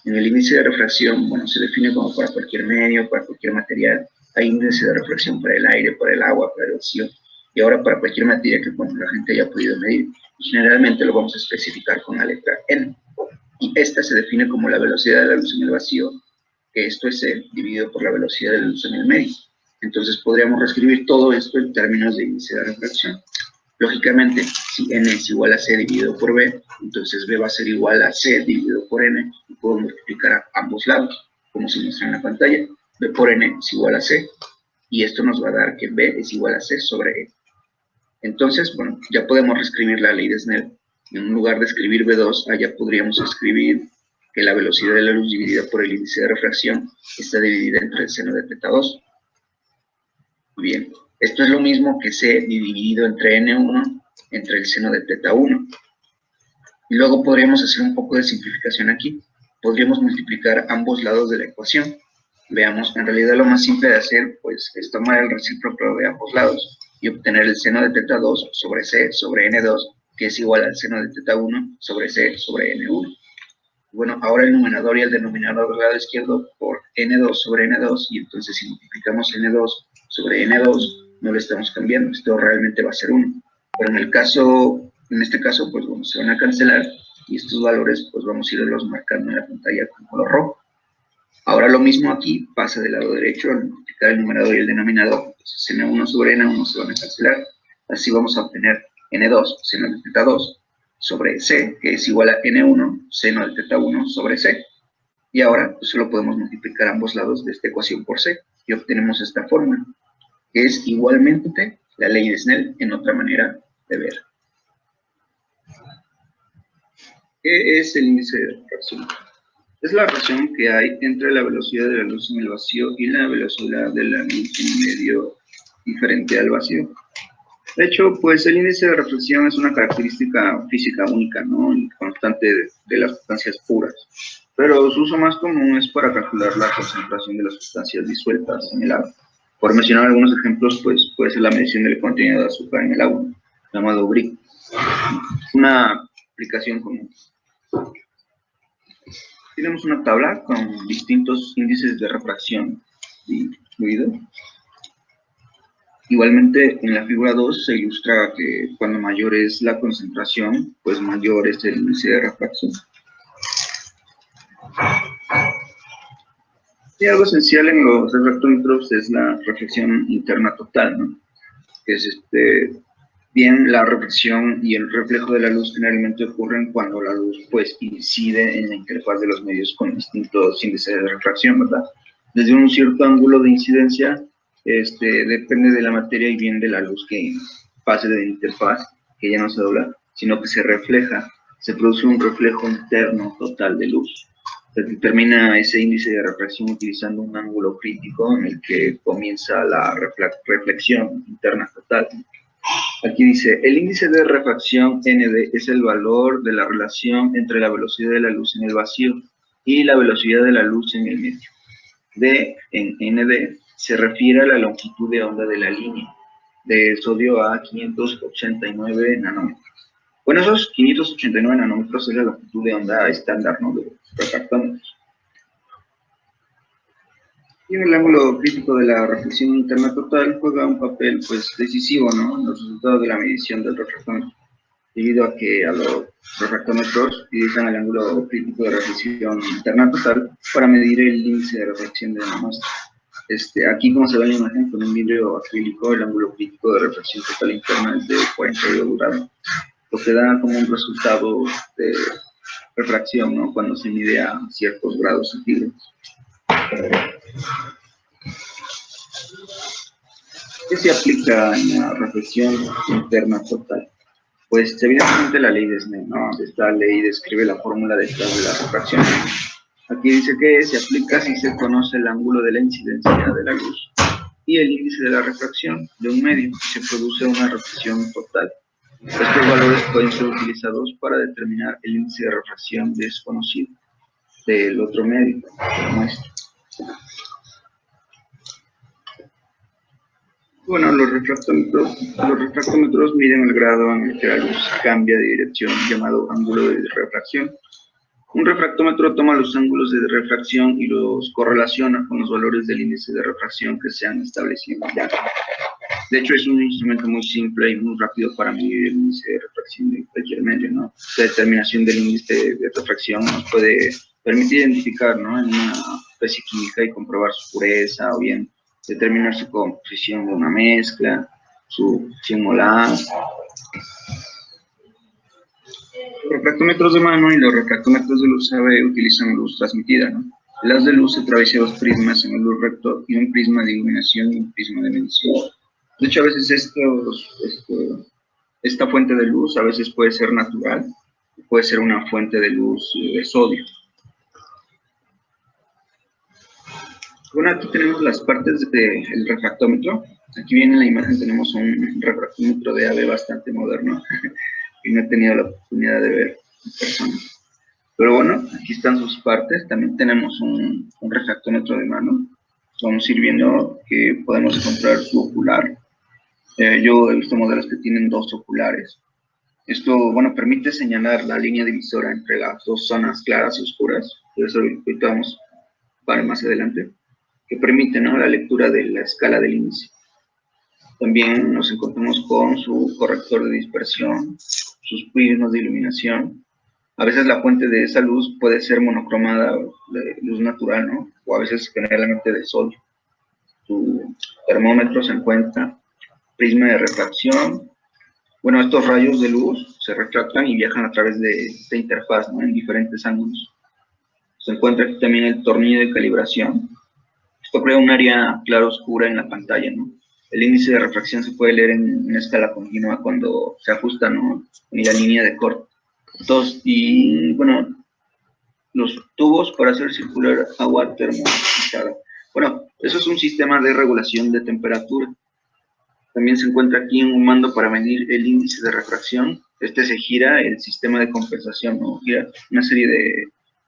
En el índice de refracción, bueno, se define como para cualquier medio, para cualquier material. Hay índice de refracción para el aire, para el agua, para el vacío, y ahora para cualquier materia que bueno, la gente haya podido medir. Y generalmente lo vamos a especificar con la letra N. Y esta se define como la velocidad de la luz en el vacío, que esto es C dividido por la velocidad de la luz en el medio. Entonces podríamos reescribir todo esto en términos de índice de refracción. Lógicamente, si N es igual a C dividido por B, entonces B va a ser igual a C dividido por N, y puedo multiplicar a ambos lados, como se muestra en la pantalla. B por N es igual a C, y esto nos va a dar que B es igual a C sobre E. Entonces, bueno, ya podemos reescribir la ley de Snell. En lugar de escribir B2, allá podríamos escribir que la velocidad de la luz dividida por el índice de refracción está dividida entre el seno de θ2. Muy bien. Esto es lo mismo que C dividido entre N1 entre el seno de θ1. Y luego podríamos hacer un poco de simplificación aquí. Podríamos multiplicar ambos lados de la ecuación. Veamos, en realidad lo más simple de hacer pues, es tomar el recíproco de ambos lados y obtener el seno de θ2 sobre C sobre N2, que es igual al seno de θ1 sobre C sobre N1. Bueno, ahora el numerador y el denominador del lado izquierdo por N2 sobre N2, y entonces si multiplicamos N2 sobre N2, no lo estamos cambiando, esto realmente va a ser 1. Pero en este caso, pues bueno, se van a cancelar, y estos valores, pues vamos a irlos marcando en la pantalla con color rojo. Ahora lo mismo aquí, pasa del lado derecho, al multiplicar el numerador y el denominador, entonces N1 sobre N1 se van a cancelar, así vamos a obtener N2, seno de θ2, sobre C, que es igual a N1, seno de θ1 sobre C. Y ahora pues, solo podemos multiplicar ambos lados de esta ecuación por C, y obtenemos esta fórmula, que es igualmente la ley de Snell en otra manera de ver. ¿Qué es el índice de refracción? Es la relación que hay entre la velocidad de la luz en el vacío y la velocidad de la luz en un medio diferente al vacío. De hecho, pues el índice de reflexión es una característica física única, ¿no? Y constante de las sustancias puras. Pero su uso más común es para calcular la concentración de las sustancias disueltas en el agua. Por mencionar algunos ejemplos, pues puede ser la medición del contenido de azúcar en el agua, llamado BRIC. Una aplicación común. Tenemos una tabla con distintos índices de refracción y fluido. Igualmente, en la figura 2 se ilustra que cuando mayor es la concentración, pues mayor es el índice de refracción. Y algo esencial en los refractómetros es la reflexión interna total, ¿no? Que es Bien, la reflexión y el reflejo de la luz generalmente ocurren cuando la luz pues incide en la interfaz de los medios con distintos índices de refracción, ¿verdad? Desde un cierto ángulo de incidencia, depende de la materia y bien de la luz que pase de la interfaz, que ya no se dobla, sino que se refleja, se produce un reflejo interno total de luz. Se determina ese índice de refracción utilizando un ángulo crítico en el que comienza la reflexión interna total. Aquí dice, el índice de refracción ND es el valor de la relación entre la velocidad de la luz en el vacío y la velocidad de la luz en el medio. D en ND se refiere a la longitud de onda de la línea de sodio a 589 nanómetros. Bueno, esos 589 nanómetros es la longitud de onda estándar, ¿no?, de refractómetros. Y el ángulo crítico de la reflexión interna total juega un papel pues decisivo, ¿no?, en los resultados de la medición del refractómetro, debido a que a los refractómetros utilizan el ángulo crítico de reflexión interna total para medir el índice de refracción de la muestra. Aquí, como se ve en la imagen, con un vidrio acrílico, el ángulo crítico de refracción total interna es de 42 grados, lo que da como un resultado de refracción, ¿no?, cuando se mide a ciertos grados centígrados. ¿Qué se aplica en la reflexión interna total? Pues evidentemente la ley de Snell, ¿no? Esta ley describe la fórmula detrás de la refracción. Aquí dice que se aplica si se conoce el ángulo de la incidencia de la luz y el índice de la refracción de un medio, se produce una reflexión total. Estos valores pueden ser utilizados para determinar el índice de refracción desconocido del otro medio, muestra. Bueno, los refractómetros miden el grado en el que la luz cambia de dirección, llamado ángulo de refracción. Un refractómetro toma los ángulos de refracción y los correlaciona con los valores del índice de refracción que se han establecido ya. De hecho, es un instrumento muy simple y muy rápido para medir el índice de refracción de cualquier medio, ¿no? La determinación del índice de refracción nos puede permitir identificar, ¿no?, en una especie química y comprobar su pureza, o bien determinar su composición de una mezcla, su función molar. Los refractómetros de mano y los refractómetros de luz UV utilizan luz transmitida, ¿no? El haz de luz atraviesa dos prismas en el luz recto y un prisma de iluminación y un prisma de medición. De hecho, a veces esta fuente de luz a veces puede ser natural, puede ser una fuente de luz de sodio. Bueno, aquí tenemos las partes del refractómetro. Aquí viene en la imagen, tenemos un refractómetro de AV bastante moderno y no he tenido la oportunidad de ver en persona. Pero bueno, aquí están sus partes. También tenemos un refractómetro de mano. Vamos a ir viendo que podemos encontrar su ocular. Yo he visto modelos que tienen dos oculares. Esto, bueno, permite señalar la línea divisora entre las dos zonas claras y oscuras. Por eso ahorita vamos para más adelante, que permite, ¿no?, la lectura de la escala del índice. También nos encontramos con su corrector de dispersión, sus prismas de iluminación. A veces la fuente de esa luz puede ser monocromada, de luz natural, ¿no?, o a veces generalmente de sol. Su termómetro se encuentra, prisma de refracción. Bueno, estos rayos de luz se refractan y viajan a través de esta interfaz, ¿no?, en diferentes ángulos. Se encuentra aquí también el tornillo de calibración. Esto crea un área claroscura en la pantalla, ¿no? El índice de refracción se puede leer en una escala continua cuando se ajusta, ¿no?, en la línea de corte. Y bueno, los tubos para hacer circular agua termoizada. Bueno, eso es un sistema de regulación de temperatura. También se encuentra aquí un mando para medir el índice de refracción. Se gira el sistema de compensación, ¿no? Gira una serie de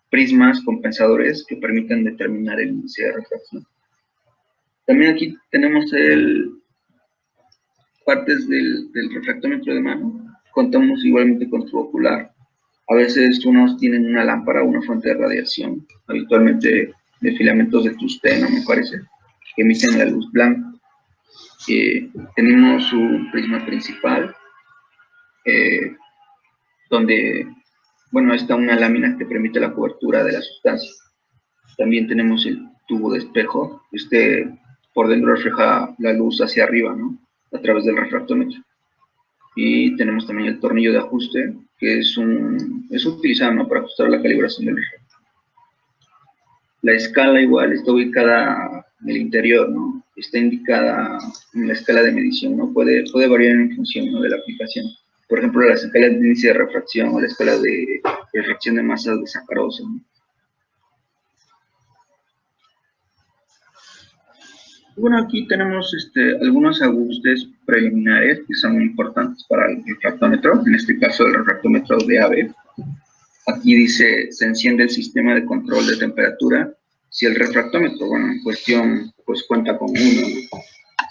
prismas compensadores que permiten determinar el índice de refracción. También aquí tenemos partes del refractómetro de mano. Contamos igualmente con su ocular. A veces unos tienen una lámpara o una fuente de radiación, habitualmente de filamentos de tungsteno, me parece, que emiten la luz blanca. Tenemos su prisma principal, donde, bueno, está una lámina que permite la cobertura de la sustancia. También tenemos el tubo de espejo. Por dentro refleja la luz hacia arriba, ¿no?, a través del refractómetro. Y tenemos también el tornillo de ajuste, que es utilizado, ¿no?, para ajustar la calibración del refractor. La escala igual está ubicada en el interior, ¿no? Está indicada en la escala de medición, ¿no? Puede variar en función, ¿no?, de la aplicación. Por ejemplo, las escalas de índice de refracción o la escala de refracción de masas de sacarosa, ¿no? Bueno, aquí tenemos algunos ajustes preliminares que son importantes para el refractómetro, en este caso el refractómetro de AB. Aquí dice, se enciende el sistema de control de temperatura. Si el refractómetro, bueno, en cuestión, pues cuenta con uno, ¿no?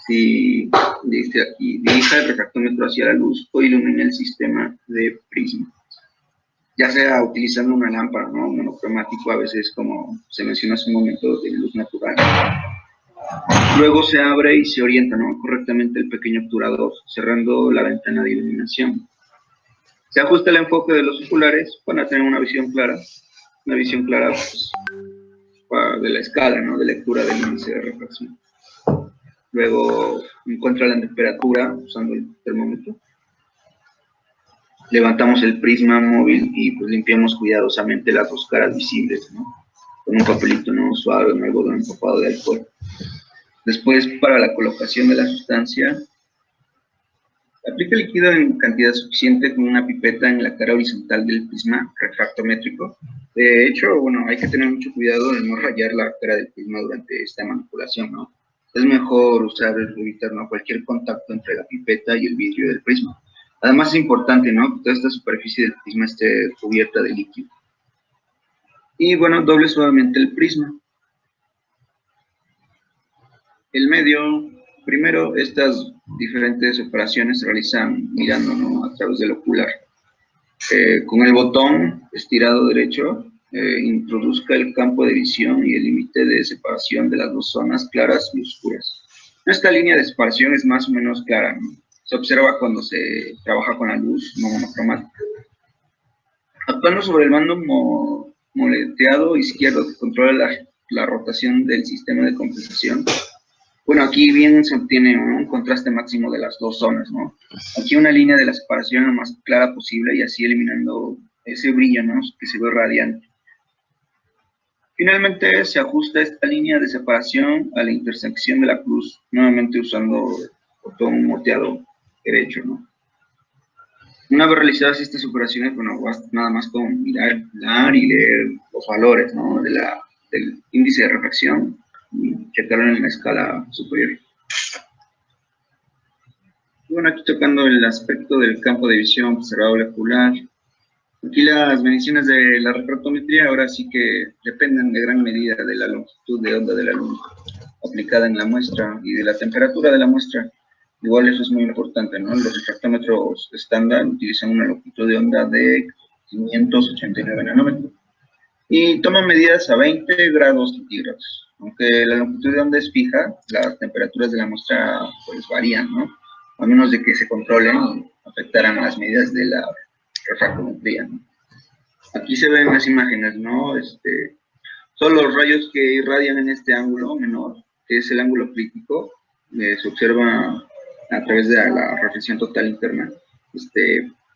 Si dice aquí, dirija el refractómetro hacia la luz o ilumine el sistema de prisma. Ya sea utilizando una lámpara, ¿no?, monocromático, a veces, como se mencionó hace un momento, de luz natural. Luego se abre y se orienta, ¿no?, correctamente el pequeño obturador, cerrando la ventana de iluminación. Se ajusta el enfoque de los oculares para tener una visión clara, pues, de la escala, ¿no?, de lectura del índice de refracción. Luego encuentra la temperatura usando el termómetro. Levantamos el prisma móvil y pues limpiamos cuidadosamente las dos caras visibles, ¿no?, con un papelito, ¿no?, suave, un algodón empapado de alcohol. Después, para la colocación de la sustancia, aplica el líquido en cantidad suficiente con una pipeta en la cara horizontal del prisma refractométrico. De hecho, bueno, hay que tener mucho cuidado de no rayar la cara del prisma durante esta manipulación, ¿no? Es mejor evitar, ¿no?, cualquier contacto entre la pipeta y el vidrio del prisma. Además es importante, ¿no?, que toda esta superficie del prisma esté cubierta de líquido. Y bueno, doble suavemente el prisma. El medio, primero, estas diferentes operaciones se realizan mirando, ¿no?, a través del ocular. Con el botón estirado derecho, introduzca el campo de visión y el límite de separación de las dos zonas claras y oscuras. Esta línea de separación es más o menos clara, ¿no? Se observa cuando se trabaja con la luz no monocromática. Actuando sobre el mando moleteado izquierdo que controla la rotación del sistema de compensación. Bueno, aquí bien se obtiene un contraste máximo de las dos zonas, ¿no? Aquí una línea de la separación lo más clara posible y así eliminando ese brillo, ¿no?, que se ve radiante. Finalmente se ajusta esta línea de separación a la intersección de la cruz, nuevamente usando el botón moteado derecho, ¿no? Una vez realizadas estas operaciones, bueno, basta nada más con mirar y leer los valores, ¿no?, del índice de refracción y checarlo en la escala superior. Bueno, aquí tocando el aspecto del campo de visión observable ocular. Aquí las mediciones de la refractometría ahora sí que dependen de gran medida de la longitud de onda de la luz aplicada en la muestra y de la temperatura de la muestra. Igual eso es muy importante, ¿no? Los refractómetros estándar utilizan una longitud de onda de 589 nanómetros y toman medidas a 20 grados centígrados. Aunque la longitud de onda es fija, las temperaturas de la muestra pues varían, ¿no?, a menos de que se controlen y afectaran las medidas de la refractometría, ¿no? Aquí se ven las imágenes, ¿no? Son los rayos que irradian en este ángulo menor, que es el ángulo crítico, se observa a través de la reflexión total interna,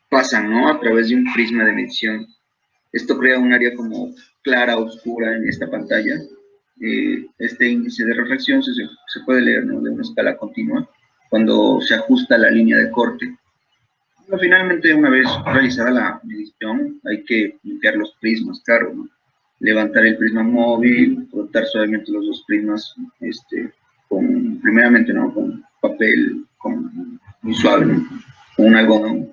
pasan, ¿no?, a través de un prisma de medición. Esto crea un área como clara, oscura en esta pantalla. Este índice de refracción se puede leer, ¿no?, de una escala continua cuando se ajusta la línea de corte. Bueno, finalmente, una vez realizada la medición, hay que limpiar los prismas, claro, ¿no?, levantar el prisma móvil, frotar suavemente los dos prismas, primeramente, ¿no?, con papel muy suave, ¿no?, con un algodón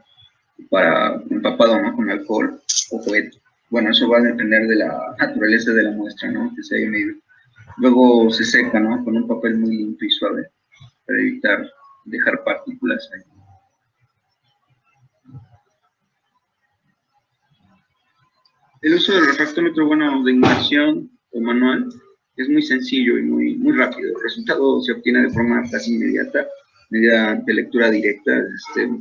para empapado, ¿no?, con alcohol o juguete. Bueno, eso va a depender de la naturaleza de la muestra, ¿no?, que se haya medido. Luego se seca, ¿no?, con un papel muy limpio y suave para evitar dejar partículas ahí. El uso del refractómetro, bueno, de inmersión o manual es muy sencillo y muy rápido. El resultado se obtiene de forma casi inmediata mediante lectura directa,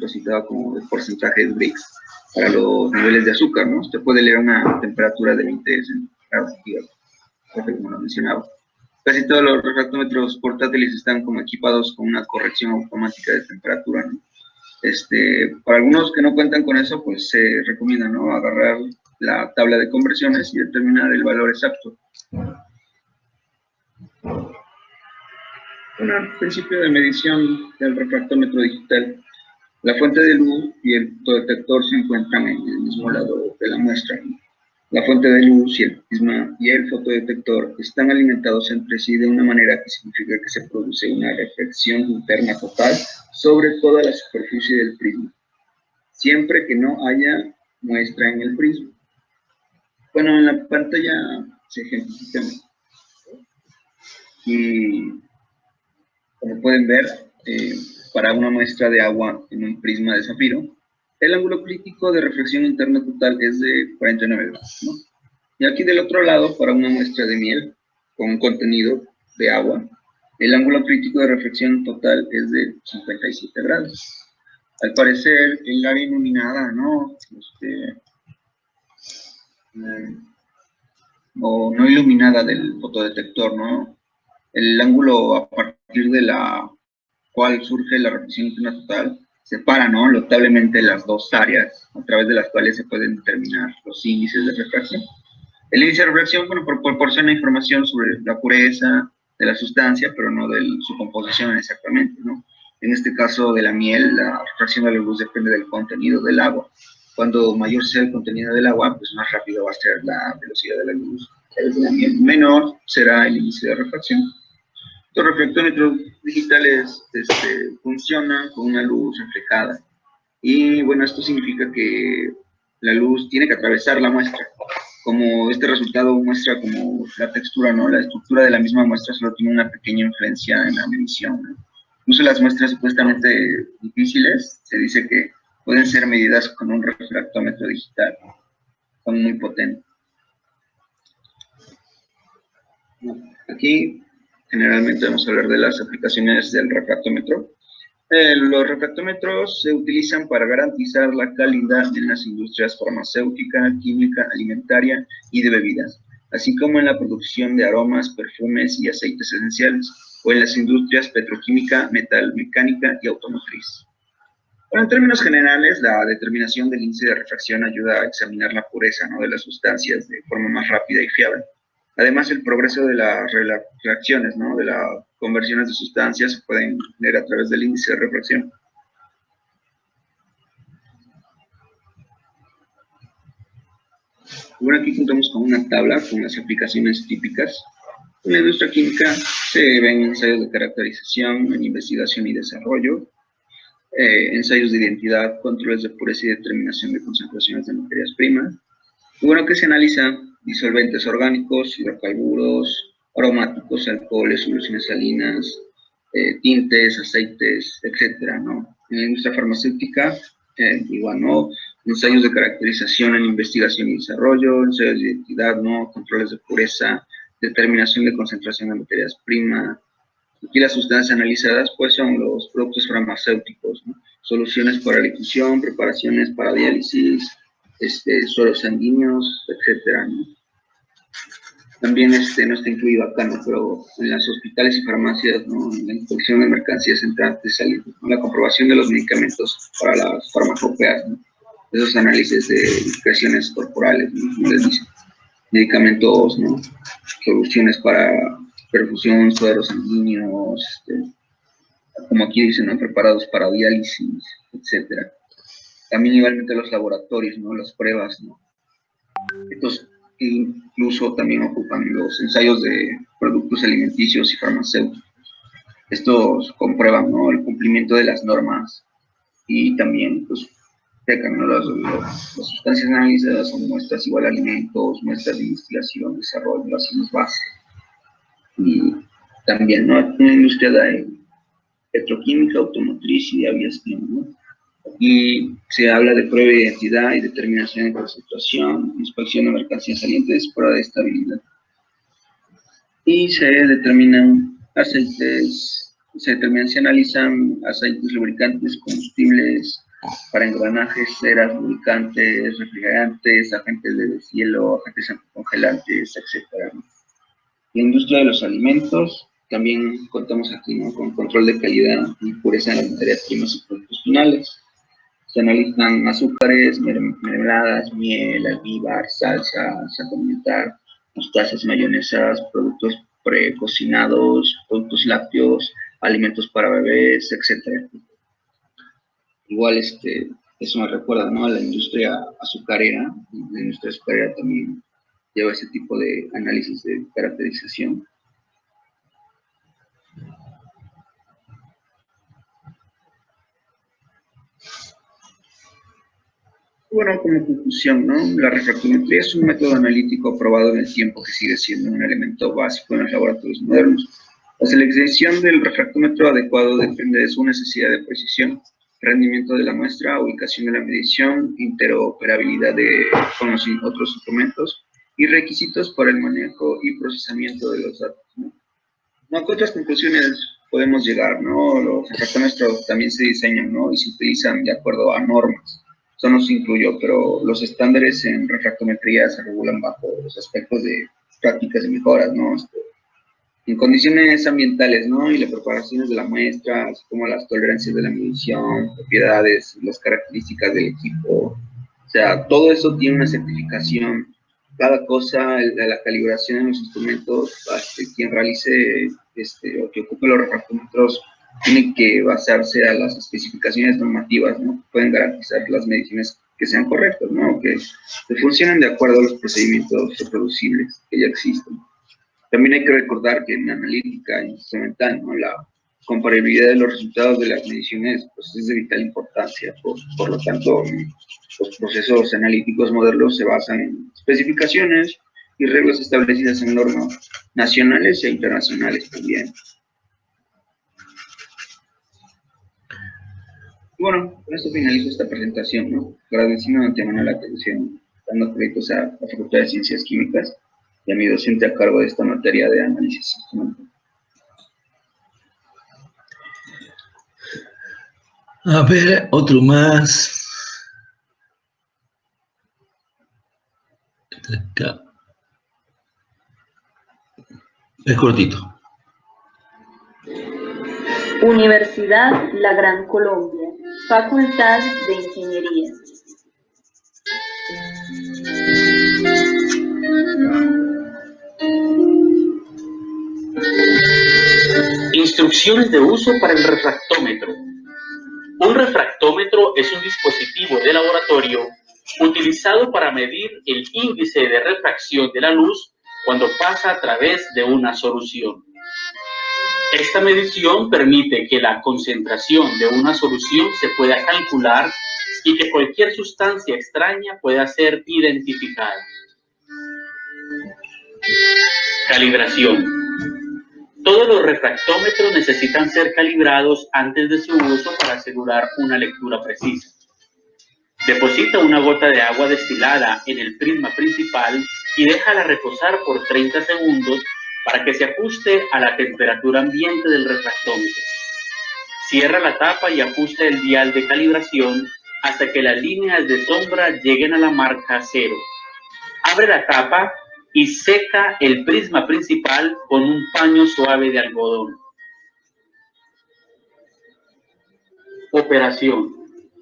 citado como el porcentaje de Brix para los niveles de azúcar, ¿no? Usted puede leer una temperatura de 20 grados centígrados, como lo mencionaba. Casi todos los refractómetros portátiles están como equipados con una corrección automática de temperatura, ¿no? Para algunos que no cuentan con eso, pues se recomienda, ¿no?, agarrar la tabla de conversiones y determinar el valor exacto. Un principio de medición del refractómetro digital. La fuente de luz y el fotodetector se encuentran en el mismo lado de la muestra. La fuente de luz y el prisma y el fotodetector están alimentados entre sí de una manera que significa que se produce una reflexión interna total sobre toda la superficie del prisma, siempre que no haya muestra en el prisma. Bueno, en la pantalla se ejemplifica. Y como pueden ver, para una muestra de agua en un prisma de zafiro, el ángulo crítico de reflexión interna total es de 49 grados, ¿no? Y aquí del otro lado, para una muestra de miel con un contenido de agua, el ángulo crítico de reflexión total es de 57 grados. Al parecer, el área iluminada, ¿no?, o no iluminada del fotodetector, ¿no?, el ángulo a partir de la cual surge la reflexión interna total separa, ¿no?, notablemente las dos áreas a través de las cuales se pueden determinar los índices de refracción. El índice de refracción, bueno, proporciona información sobre la pureza de la sustancia, pero no de su composición exactamente, ¿no? En este caso de la miel, la refracción de la luz depende del contenido del agua. Cuando mayor sea el contenido del agua, pues más rápido va a ser la velocidad de la luz. De la miel menor será el índice de refracción. Los reflectómetros digitales funcionan con una luz reflejada. Y bueno, esto significa que la luz tiene que atravesar la muestra. Como este resultado muestra como la textura, ¿no?, la estructura de la misma muestra solo tiene una pequeña influencia en la medición, ¿no? Incluso las muestras supuestamente difíciles, se dice que pueden ser medidas con un refractómetro digital. Son muy potentes. Aquí generalmente vamos a hablar de las aplicaciones del refractómetro. Los refractómetros se utilizan para garantizar la calidad en las industrias farmacéutica, química, alimentaria y de bebidas, así como en la producción de aromas, perfumes y aceites esenciales, o en las industrias petroquímica, metalmecánica y automotriz. Bueno, en términos generales, la determinación del índice de refracción ayuda a examinar la pureza, ¿no?, de las sustancias de forma más rápida y fiable. Además, el progreso de las reacciones, ¿no?, de las conversiones de sustancias se pueden ver a través del índice de refracción. Bueno, aquí contamos con una tabla con las aplicaciones típicas. En la industria química se ven ensayos de caracterización, en investigación y desarrollo, ensayos de identidad, controles de pureza y determinación de concentraciones de materias primas. Y bueno, que se analizan disolventes orgánicos, hidrocarburos, aromáticos, alcoholes, soluciones salinas, tintes, aceites, etcétera, ¿no? En la industria farmacéutica, igual, ¿no?, ensayos de caracterización en investigación y desarrollo, ensayos de identidad, ¿no?, controles de pureza, determinación de concentración de materias primas. Aquí las sustancias analizadas, pues, son los productos farmacéuticos, ¿no?, soluciones para la ejecución, preparaciones para diálisis, sueros sanguíneos, etcétera, ¿no? También no está incluido acá, ¿no?, pero en las hospitales y farmacias, ¿no?, en la inspección de mercancías entrantes, salientes, ¿no?, la comprobación de los medicamentos para las farmacopeas, ¿no?, esos análisis de expresiones corporales, ¿no?, les dicen, medicamentos, ¿no?, soluciones para perfusión, sueros sanguíneos, como aquí dicen, ¿no?, preparados para diálisis, etcétera. También igualmente los laboratorios, ¿no?, las pruebas, ¿no?, estos incluso también ocupan los ensayos de productos alimenticios y farmacéuticos. Estos comprueban, ¿no?, el cumplimiento de las normas y también, pues, checan, ¿no?, las sustancias analizadas son muestras igual a alimentos, muestras de investigación, desarrollo, así las bases. Y también, ¿no?, una industria de petroquímica, automotriz y de aviación, ¿no? Aquí se habla de prueba de identidad y determinación de concentración, inspección de mercancías salientes, prueba de estabilidad. Y se determinan aceites, se analizan aceites, lubricantes, combustibles para engranajes, ceras, lubricantes, refrigerantes, agentes de deshielo, agentes anticongelantes, etc. La industria de los alimentos, también contamos aquí, ¿no?, con control de calidad y pureza en las materias primas y productos finales. Se analizan azúcares, mermeladas, miel, almíbar, salsa condimentar, mostazas, mayonesas, productos precocinados, productos lácteos, alimentos para bebés, etcétera. Igual eso me recuerda, ¿no?, a la industria azucarera. La industria azucarera también lleva ese tipo de análisis de caracterización. Bueno, como conclusión, ¿no?, la refractometría es un método analítico aprobado en el tiempo que sigue siendo un elemento básico en los laboratorios modernos. La selección del refractómetro adecuado depende de su necesidad de precisión, rendimiento de la muestra, ubicación de la medición, interoperabilidad con los otros instrumentos y requisitos para el manejo y procesamiento de los datos, ¿no? ¿A qué otras conclusiones podemos llegar, no? Los refractómetros también se diseñan, ¿no?, y se utilizan de acuerdo a normas. Eso no se incluyó, pero los estándares en refractometría se regulan bajo los aspectos de prácticas y mejoras, ¿no? En condiciones ambientales, ¿no?, y las preparaciones de la muestra, así como las tolerancias de la medición, propiedades, las características del equipo. O sea, todo eso tiene una certificación. Cada cosa, la calibración en los instrumentos, quien realice o que ocupe los refractómetros tiene que basarse a las especificaciones normativas, ¿no?, que pueden garantizar las mediciones que sean correctas, ¿no?, que funcionen de acuerdo a los procedimientos reproducibles que ya existen. También hay que recordar que en analítica instrumental, ¿no?, la comparabilidad de los resultados de las mediciones pues, es de vital importancia. Por lo tanto, los procesos analíticos modernos se basan en especificaciones y reglas establecidas en normas nacionales e internacionales también. Y bueno, con esto finalizo esta presentación, ¿no?, agradeciendo de antemano la atención, dando créditos a la Facultad de Ciencias Químicas y a mi docente a cargo de esta materia de análisis instrumental. A ver, otro más. Acá. Es cortito. Universidad La Gran Colombia, Facultad de Ingeniería. Instrucciones de uso para el refractómetro. Un refractómetro es un dispositivo de laboratorio utilizado para medir el índice de refracción de la luz cuando pasa a través de una solución. Esta medición permite que la concentración de una solución se pueda calcular y que cualquier sustancia extraña pueda ser identificada. Calibración. Todos los refractómetros necesitan ser calibrados antes de su uso para asegurar una lectura precisa. Deposita una gota de agua destilada en el prisma principal y déjala reposar por 30 segundos para que se ajuste a la temperatura ambiente del refractómetro. Cierra la tapa y ajusta el dial de calibración hasta que las líneas de sombra lleguen a la marca 0. Abre la tapa y seca el prisma principal con un paño suave de algodón. Operación.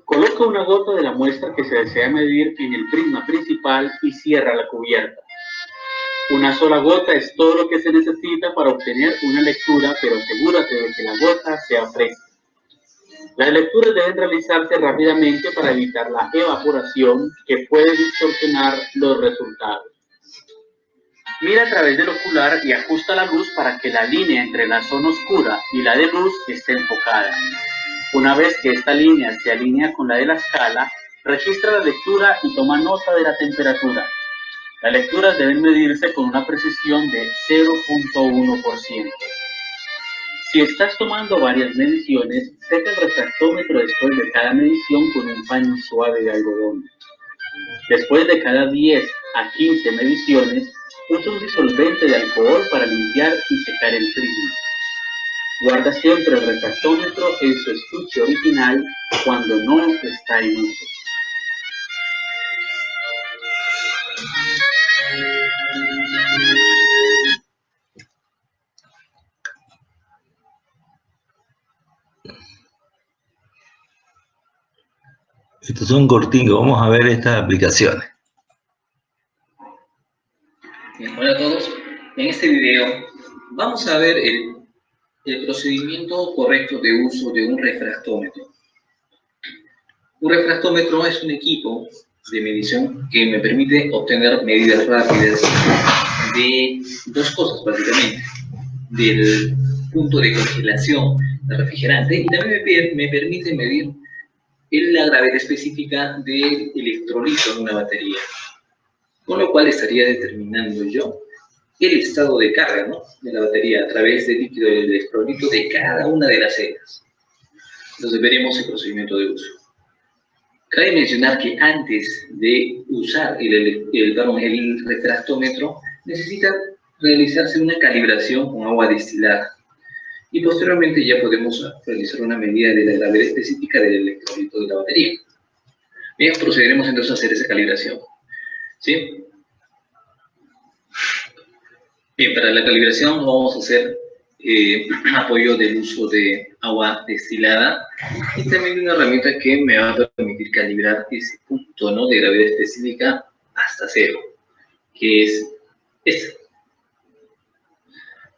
Coloca una gota de la muestra que se desea medir en el prisma principal y cierra la cubierta. Una sola gota es todo lo que se necesita para obtener una lectura, pero asegúrate de que la gota sea fresca. Las lecturas deben realizarse rápidamente para evitar la evaporación que puede distorsionar los resultados. Mira a través del ocular y ajusta la luz para que la línea entre la zona oscura y la de luz esté enfocada. Una vez que esta línea se alinea con la de la escala, registra la lectura y toma nota de la temperatura. Las lecturas deben medirse con una precisión de 0.1%. Si estás tomando varias mediciones, seca el refractómetro después de cada medición con un paño suave de algodón. Después de cada 10 a 15 mediciones, usa un disolvente de alcohol para limpiar y secar el prisma. Guarda siempre el refractómetro en su estuche original cuando no está en uso. Estos son corticos, vamos a ver estas aplicaciones. Bien, hola a todos. En este video vamos a ver el procedimiento correcto de uso de un refractómetro. Un refractómetro es un equipo de medición que me permite obtener medidas rápidas de dos cosas básicamente: del punto de congelación del refrigerante, y también me permite medir la gravedad específica del electrolito en una batería, con lo cual estaría determinando yo el estado de carga, ¿no?, de la batería a través del líquido del electrolito de cada una de las celdas. Entonces veremos el procedimiento de uso. Cabe mencionar que antes de usar el refractómetro necesita realizarse una calibración con agua destilada, y posteriormente ya podemos realizar una medida de la gravedad específica del electrolito de la batería. Bien, procederemos entonces a hacer esa calibración, ¿sí? Bien, para la calibración vamos a hacer apoyo del uso de agua destilada, y también una herramienta que me va a permitir calibrar ese punto, ¿no?, de gravedad específica hasta 0, que es esta.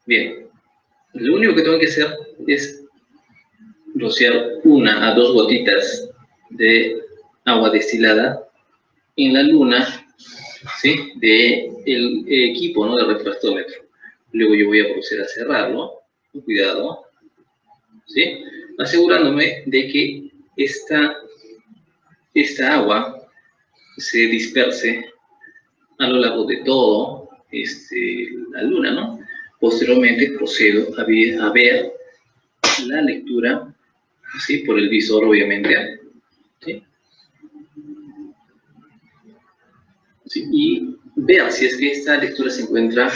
Bien, lo único que tengo que hacer es rociar 1 a 2 gotitas de agua destilada en la luna, ¿sí?, del equipo, ¿no?, del refractómetro. Luego yo voy a proceder a cerrarlo, con cuidado, ¿sí?, asegurándome de que esta agua se disperse a lo largo de todo la luna, ¿no? Posteriormente procedo a ver la lectura, ¿sí?, por el visor, obviamente, ¿sí? Sí, y vean si es que esta lectura se encuentra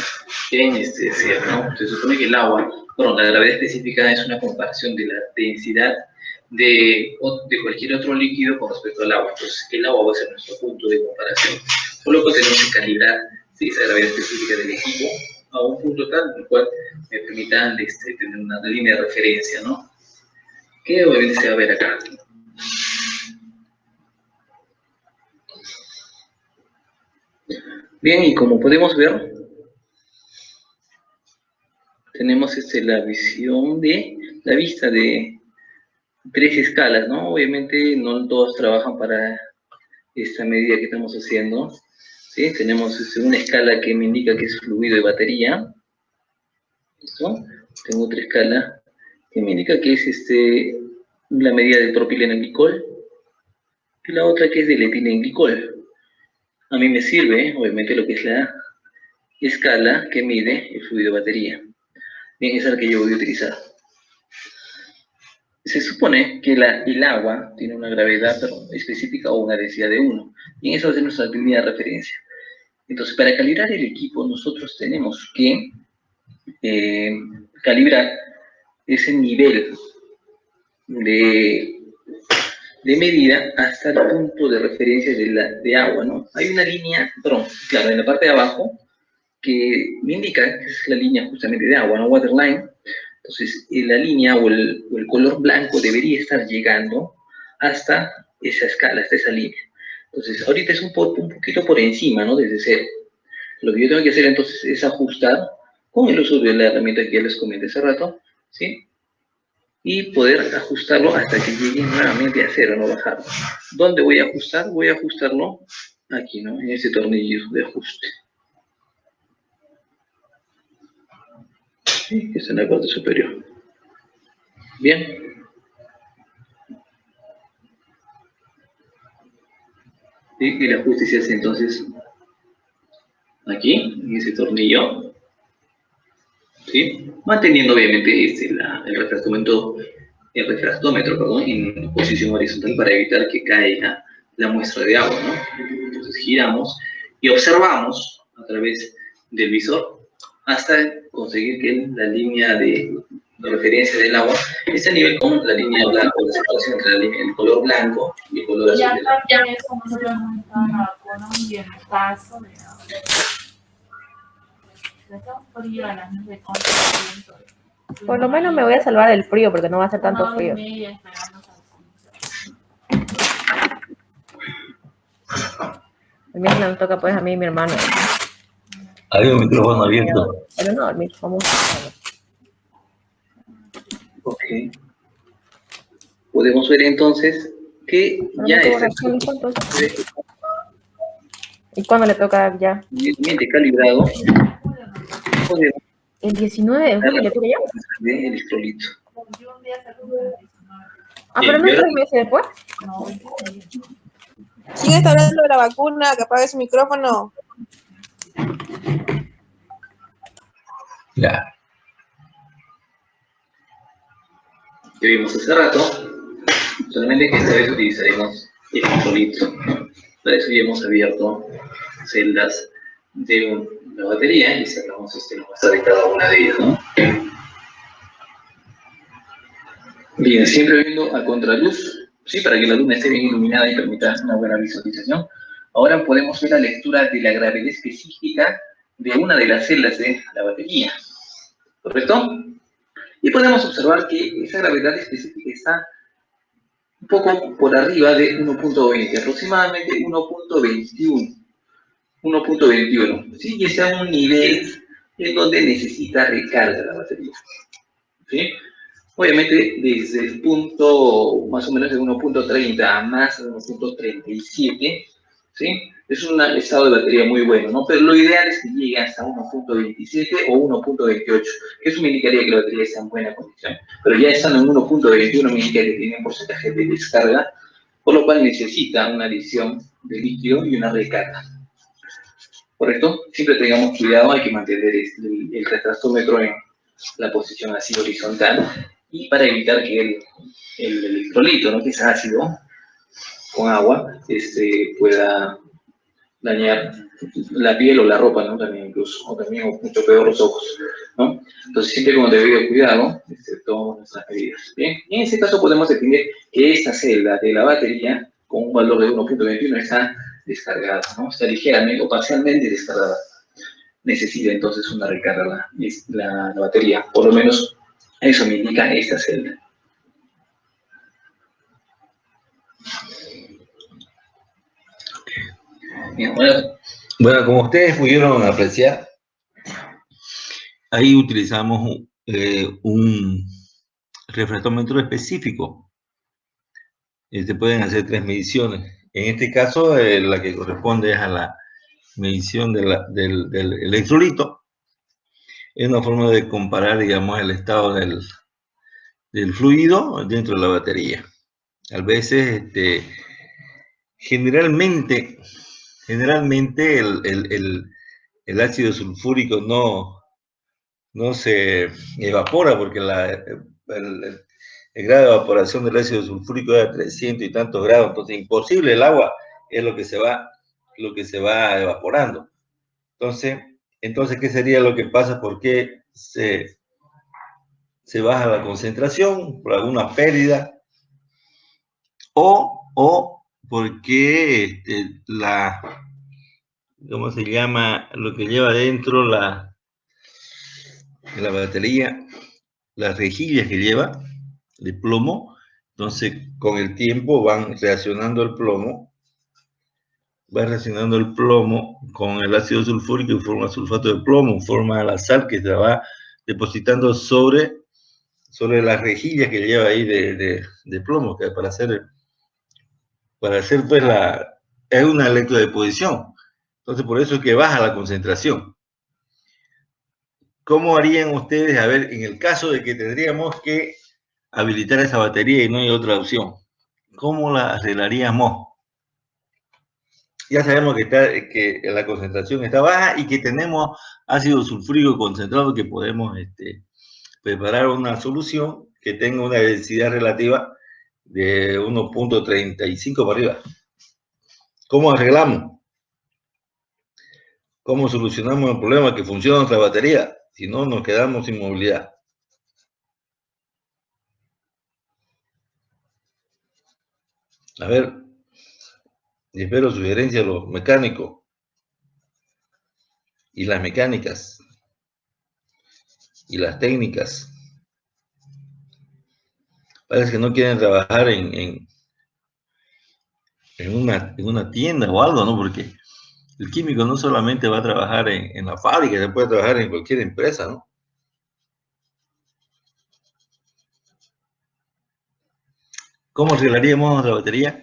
en 0, ¿no? Se supone que la gravedad específica es una comparación de la densidad de cualquier otro líquido con respecto al agua. Entonces, el agua va a ser nuestro punto de comparación. Por lo que tenemos que calibrar, ¿sí?, esa gravedad específica del equipo a un punto tal en el cual me permita tener una línea de referencia, ¿no?, que obviamente se va a ver acá. Bien, y como podemos ver, tenemos la vista de 3 escalas, ¿no? Obviamente no todos trabajan para esta medida que estamos haciendo, ¿sí? Tenemos una escala que me indica que es fluido de batería, ¿listo? Tengo otra escala que me indica que es la medida del propilenoglicol, y la otra que es del etilenglicol. A mí me sirve, obviamente, lo que es la escala que mide el fluido de batería. Bien, esa es la que yo voy a utilizar. Se supone que el agua tiene una gravedad específica o una densidad de 1. Y esa va a ser nuestra línea de referencia. Entonces, para calibrar el equipo, nosotros tenemos que calibrar ese nivel de medida hasta el punto de referencia de agua, ¿no? Hay una línea, claro, en la parte de abajo, que me indica que es la línea justamente de agua, ¿no?, waterline. Entonces, la línea o el color blanco debería estar llegando hasta esa escala, hasta esa línea. Entonces, ahorita es un poquito por encima, ¿no?, desde 0. Lo que yo tengo que hacer entonces es ajustar con el uso de la herramienta que ya les comenté hace rato, ¿sí?, y poder ajustarlo hasta que llegue nuevamente a 0, no bajarlo. ¿Dónde voy a ajustar? Voy a ajustarlo aquí, ¿no?, en este tornillo de ajuste. Sí, que está en la parte superior. Bien. Y el ajuste se hace entonces aquí, en ese tornillo, ¿sí?, manteniendo obviamente el refractómetro, en posición horizontal para evitar que caiga la muestra de agua, ¿no? Entonces giramos y observamos a través del visor hasta conseguir que la línea de referencia del agua esté a nivel con la línea blanca, la separación entre el color blanco y el color azul. Por lo menos me voy a salvar del frío, porque no va a ser tanto frío. El mío me toca pues a mí y mi hermano. Hay un micrófono abierto. Pero no, el micrófono. Ok. Podemos ver entonces que ya está ¿Y cuándo le toca ya? totalmente calibrado. Podemos El 19 de julio, ¿le toca ya? ver el electrolito. Ah, pero no es 3 meses después. ¿Quién está hablando de la vacuna? Que apague su micrófono. Ya. Que vimos hace rato, solamente que esta vez utilizaremos el electrolito. Para eso ya hemos abierto celdas de la batería y sacamos la muestra de cada una de ellas, ¿no? Bien, siempre viendo a contraluz, ¿sí? Para que la luna esté bien iluminada y permita una buena visualización. Ahora podemos ver la lectura de la gravedad específica de una de las celdas de la batería, ¿correcto? Y podemos observar que esa gravedad específica está un poco por arriba de 1.20, aproximadamente 1.21. 1.21, ¿sí? Y está en un nivel en donde necesita recarga la batería, ¿sí? Obviamente, desde el punto más o menos de 1.30 a más de 1.37, ¿sí? Es un estado de batería muy bueno, ¿no? Pero lo ideal es que llegue hasta 1.27 o 1.28, que eso me indicaría que la batería está en buena condición. Pero ya estando en 1.21 me indica que tiene un porcentaje de descarga, por lo cual necesita una adición de líquido y una recarga. ¿Correcto? Siempre tengamos cuidado, hay que mantener el retractómetro en la posición así horizontal, y para evitar que el electrolito, ¿no? Que es ácido, con agua, pueda dañar la piel o la ropa, ¿no? También incluso, o también, o mucho peor, los ojos, ¿no? Entonces, siempre con debido cuidado, tomamos nuestras medidas, ¿bien? Y en ese caso podemos definir que esta celda de la batería, con un valor de 1.21, está descargada, ¿no? Está ligeramente o parcialmente descargada. Necesita entonces una recarga la batería, por lo menos eso me indica esta celda. Bien, Bueno, como ustedes pudieron apreciar, ahí utilizamos un refractómetro específico. Se pueden hacer 3 mediciones. En este caso, la que corresponde es a la medición del electrolito. Es una forma de comparar, digamos, el estado del fluido dentro de la batería. A veces, generalmente el ácido sulfúrico no se evapora porque el grado de evaporación del ácido sulfúrico es de 300 y tantos grados, entonces imposible, el agua es lo que se va evaporando. Entonces, ¿qué sería lo que pasa? ¿Por qué se baja la concentración? ¿Por alguna pérdida? ¿O porque ¿cómo se llama? Lo que lleva dentro la batería, las rejillas que lleva de plomo, entonces con el tiempo van reaccionando el plomo, con el ácido sulfúrico y forma sulfato de plomo, forma la sal que se va depositando sobre las rejillas que lleva ahí de plomo, que para hacer pues es una electrodeposición. Entonces por eso es que baja la concentración. ¿Cómo harían ustedes, a ver, en el caso de que tendríamos que habilitar esa batería y no hay otra opción? ¿Cómo la arreglaríamos? Ya sabemos que la concentración está baja y que tenemos ácido sulfúrico concentrado, que podemos preparar una solución que tenga una densidad relativa de 1.35 para arriba. ¿Cómo arreglamos? ¿Cómo solucionamos el problema que funciona nuestra batería? Si no, nos quedamos sin movilidad. A ver, espero sugerencias a los mecánicos y las mecánicas y las técnicas. Parece que no quieren trabajar en una tienda o algo, ¿no? Porque El químico no solamente va a trabajar en la fábrica, se puede trabajar en cualquier empresa, ¿no? ¿Cómo arreglaríamos la batería?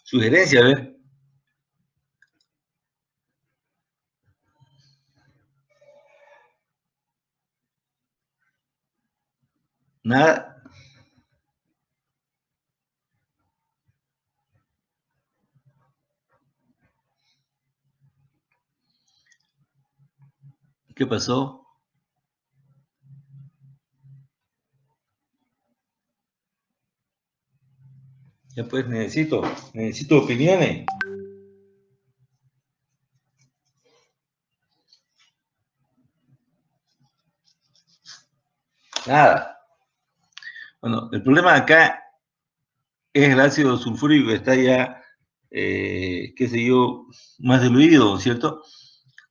Sugerencia, a ver. Nada. ¿Qué pasó? Ya pues necesito opiniones. Nada. Bueno, el problema acá es el ácido sulfúrico que está ya, qué sé yo, más diluido, ¿cierto?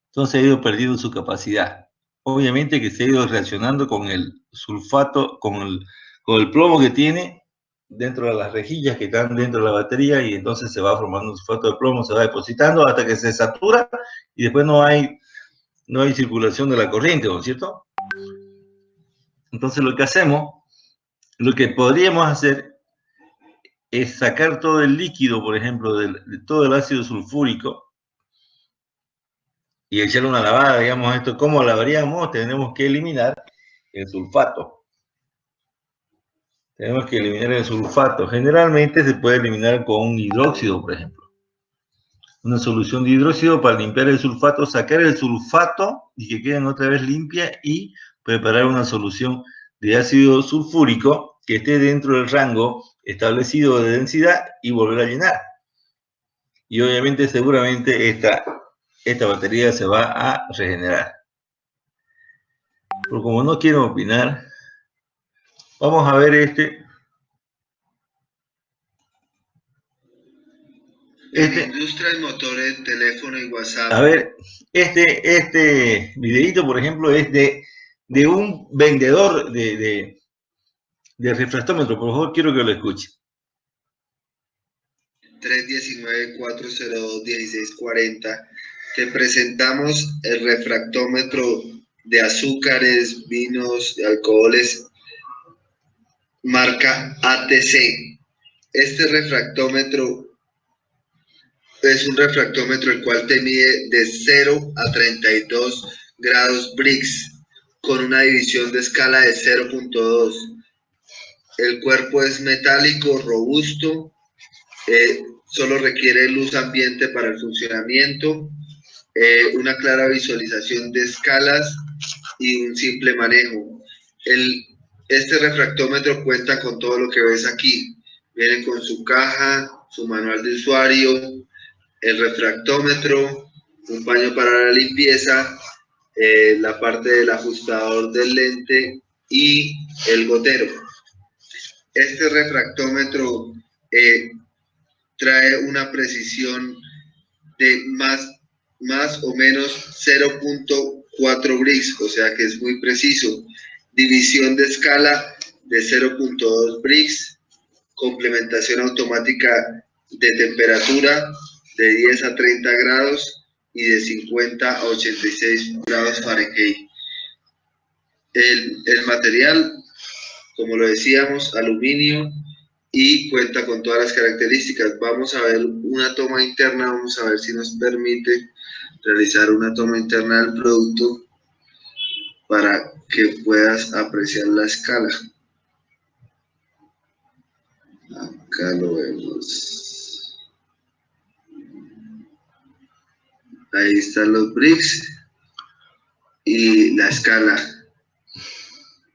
Entonces ha ido perdiendo su capacidad. Obviamente que se ha ido reaccionando con el sulfato, con el plomo que tiene dentro de las rejillas que están dentro de la batería, y entonces se va formando un sulfato de plomo, se va depositando hasta que se satura y después no hay circulación de la corriente, ¿no es cierto? Entonces lo que podríamos hacer es sacar todo el líquido, por ejemplo, de todo el ácido sulfúrico y echarle una lavada, digamos. Esto, ¿cómo lavaríamos? Tenemos que eliminar el sulfato. Tenemos que eliminar el sulfato. Generalmente se puede eliminar con un hidróxido, por ejemplo. Una solución de hidróxido para limpiar el sulfato, sacar el sulfato y que queden otra vez limpia, y preparar una solución de ácido sulfúrico que esté dentro del rango establecido de densidad y volver a llenar. Y obviamente, seguramente, esta batería se va a regenerar. Pero como no quiero opinar, vamos a ver Industrias, motores, teléfono y WhatsApp. A ver, este videito, por ejemplo, es de un vendedor de refractómetro. Por favor, quiero que lo escuche. 319-402-1640. Te presentamos el refractómetro de azúcares, vinos, de alcoholes, marca ATC. Este refractómetro es un refractómetro el cual te mide de 0 a 32 grados Brix, con una división de escala de 0.2. El cuerpo es metálico, robusto, solo requiere luz ambiente para el funcionamiento, una clara visualización de escalas y un simple manejo. Este refractómetro cuenta con todo lo que ves aquí. Viene con su caja, su manual de usuario, el refractómetro, un paño para la limpieza, la parte del ajustador del lente y el gotero. Este refractómetro trae una precisión de más o menos 0.4 Brix, o sea que es muy preciso. División de escala de 0.2 Brix, complementación automática de temperatura de 10 a 30 grados y de 50 a 86 grados Fahrenheit. El material, como lo decíamos, aluminio, y cuenta con todas las características. Vamos a ver una toma interna, vamos a ver si nos permite realizar una toma interna del producto para que puedas apreciar la escala. Acá lo vemos. Ahí están los bricks y la escala.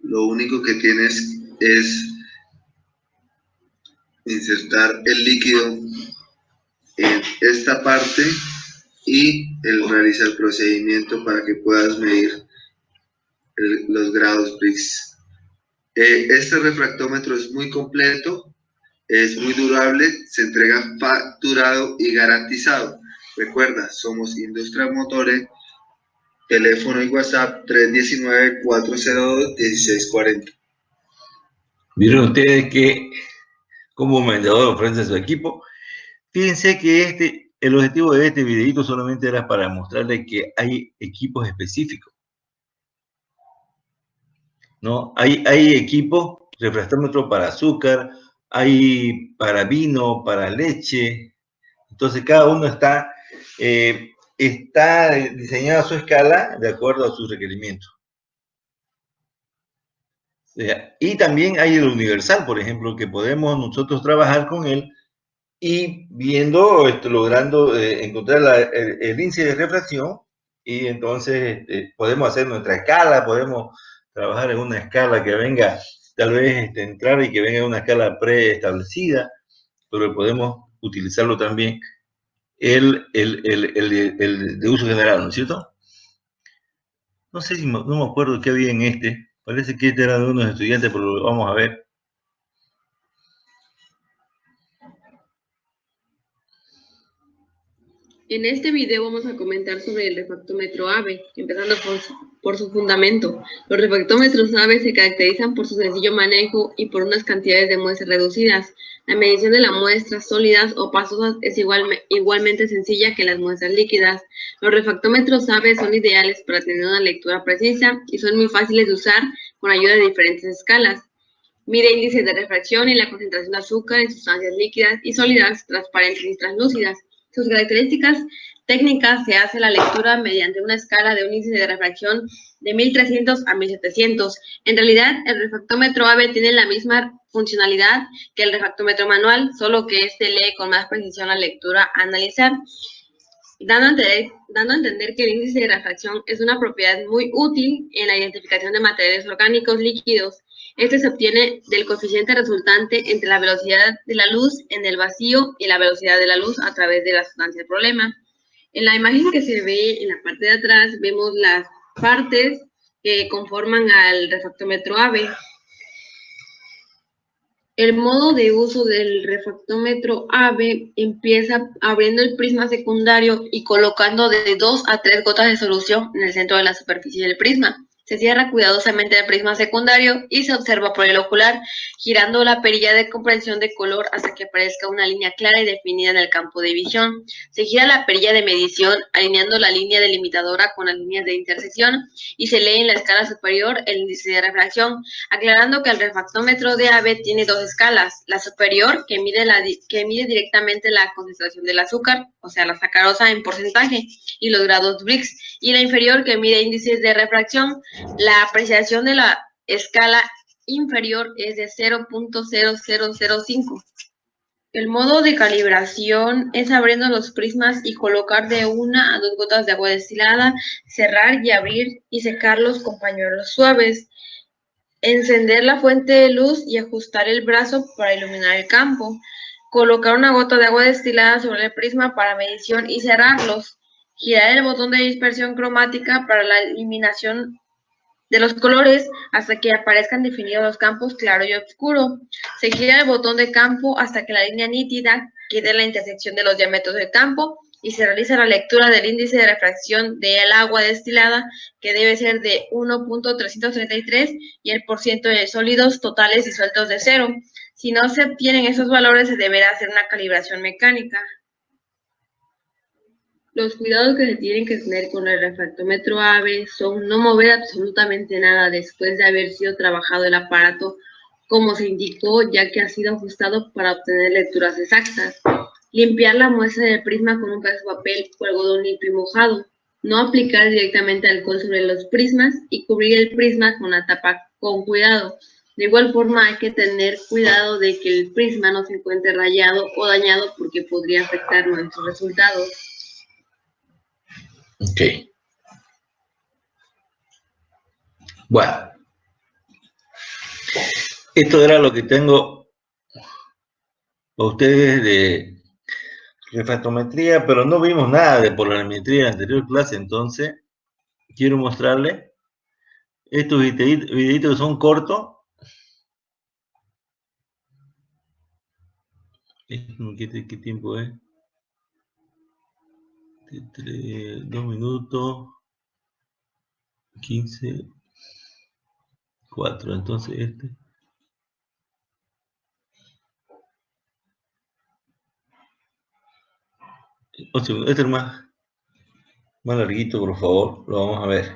Lo único que tienes es insertar el líquido en esta parte y realizar el procedimiento para que puedas medir los grados Brix. Este refractómetro es muy completo, es muy durable, se entrega facturado y garantizado. Recuerda, somos Industria Motores, teléfono y WhatsApp 319-402-1640. Vieron ustedes que como vendedor ofrece su equipo. Fíjense que el objetivo de este videito solamente era para mostrarle que hay equipos específicos, ¿no? Hay equipos, refractómetro para azúcar, hay para vino, para leche. Entonces cada uno está diseñado a su escala de acuerdo a sus requerimientos. Y también hay el universal, por ejemplo, que podemos nosotros trabajar con él y viendo, logrando encontrar el índice de refracción, y entonces podemos hacer nuestra escala, podemos trabajar en una escala que venga, tal vez entrar y que venga en una escala preestablecida, pero podemos utilizarlo también el de uso general, ¿no es cierto? No sé si no me acuerdo qué había en este. Parece que este era de unos estudiantes, pero lo vamos a ver. En este video vamos a comentar sobre el refractómetro AVE, empezando por su fundamento. Los refractómetros AVE se caracterizan por su sencillo manejo y por unas cantidades de muestras reducidas. La medición de las muestras sólidas o pasosas es igualmente sencilla que las muestras líquidas. Los refractómetros AVE son ideales para tener una lectura precisa y son muy fáciles de usar con ayuda de diferentes escalas. Mide índices de refracción y la concentración de azúcar en sustancias líquidas y sólidas, transparentes y translúcidas. Sus características técnicas: se hace la lectura mediante una escala de un índice de refracción de 1300 a 1700. En realidad, el refractómetro AVE tiene la misma funcionalidad que el refractómetro manual, solo que este lee con más precisión la lectura a analizar, dando a entender que el índice de refracción es una propiedad muy útil en la identificación de materiales orgánicos líquidos. Este se obtiene del coeficiente resultante entre la velocidad de la luz en el vacío y la velocidad de la luz a través de la sustancia del problema. En la imagen que se ve en la parte de atrás vemos las partes que conforman al refractómetro AVE. El modo de uso del refractómetro AVE empieza abriendo el prisma secundario y colocando de 2 a 3 gotas de solución en el centro de la superficie del prisma. Se cierra cuidadosamente el prisma secundario y se observa por el ocular, girando la perilla de comprensión de color hasta que aparezca una línea clara y definida en el campo de visión. Se gira la perilla de medición, alineando la línea delimitadora con las líneas de intersección, y se lee en la escala superior el índice de refracción, aclarando que el refractómetro de AVE tiene dos escalas: la superior, que mide directamente la concentración del azúcar, o sea, la sacarosa en porcentaje, y los grados Brix, y la inferior, que mide índices de refracción. La apreciación de la escala inferior es de 0.0005. El modo de calibración es abriendo los prismas y colocar de 1 a 2 gotas de agua destilada, cerrar y abrir y secarlos con pañuelos suaves. Encender la fuente de luz y ajustar el brazo para iluminar el campo. Colocar una gota de agua destilada sobre el prisma para medición y cerrarlos. Girar el botón de dispersión cromática para la eliminación de los colores hasta que aparezcan definidos los campos claro y oscuro. Se gira el botón de campo hasta que la línea nítida quede en la intersección de los diámetros del campo y se realiza la lectura del índice de refracción del agua destilada, que debe ser de 1.333, y el porcentaje de sólidos totales y sueltos de 0. Si no se obtienen esos valores, se deberá hacer una calibración mecánica. Los cuidados que se tienen que tener con el refractómetro AVE son no mover absolutamente nada después de haber sido trabajado el aparato como se indicó, ya que ha sido ajustado para obtener lecturas exactas. Limpiar la muestra del prisma con un pedazo de papel o algodón limpio y mojado. No aplicar directamente alcohol sobre los prismas y cubrir el prisma con la tapa con cuidado. De igual forma, hay que tener cuidado de que el prisma no se encuentre rayado o dañado, porque podría afectar nuestros resultados. Ok. Bueno. Esto era lo que tengo a ustedes de refractometría, pero no vimos nada de polarimetría en la anterior clase, entonces quiero mostrarles estos videitos que son cortos. ¿Qué tiempo es? 2 minutos 15, 4, entonces este. Este es más larguito, por favor, lo vamos a ver.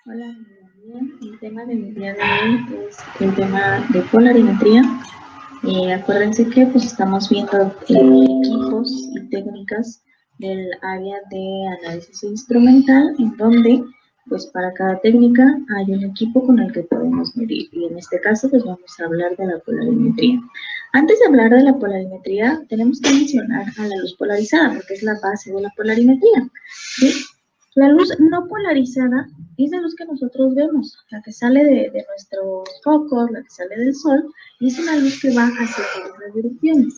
Hola, el tema del día de hoy es el tema de polarimetría. Acuérdense que pues estamos viendo equipos y técnicas del área de análisis instrumental, en donde pues para cada técnica hay un equipo con el que podemos medir, y en este caso pues vamos a hablar de la polarimetría. Antes de hablar de la polarimetría, tenemos que mencionar a la luz polarizada, porque es la base de la polarimetría, ¿sí? La luz no polarizada es la luz que nosotros vemos, la que sale de nuestros focos, la que sale del sol, y es una luz que va hacia todas las direcciones.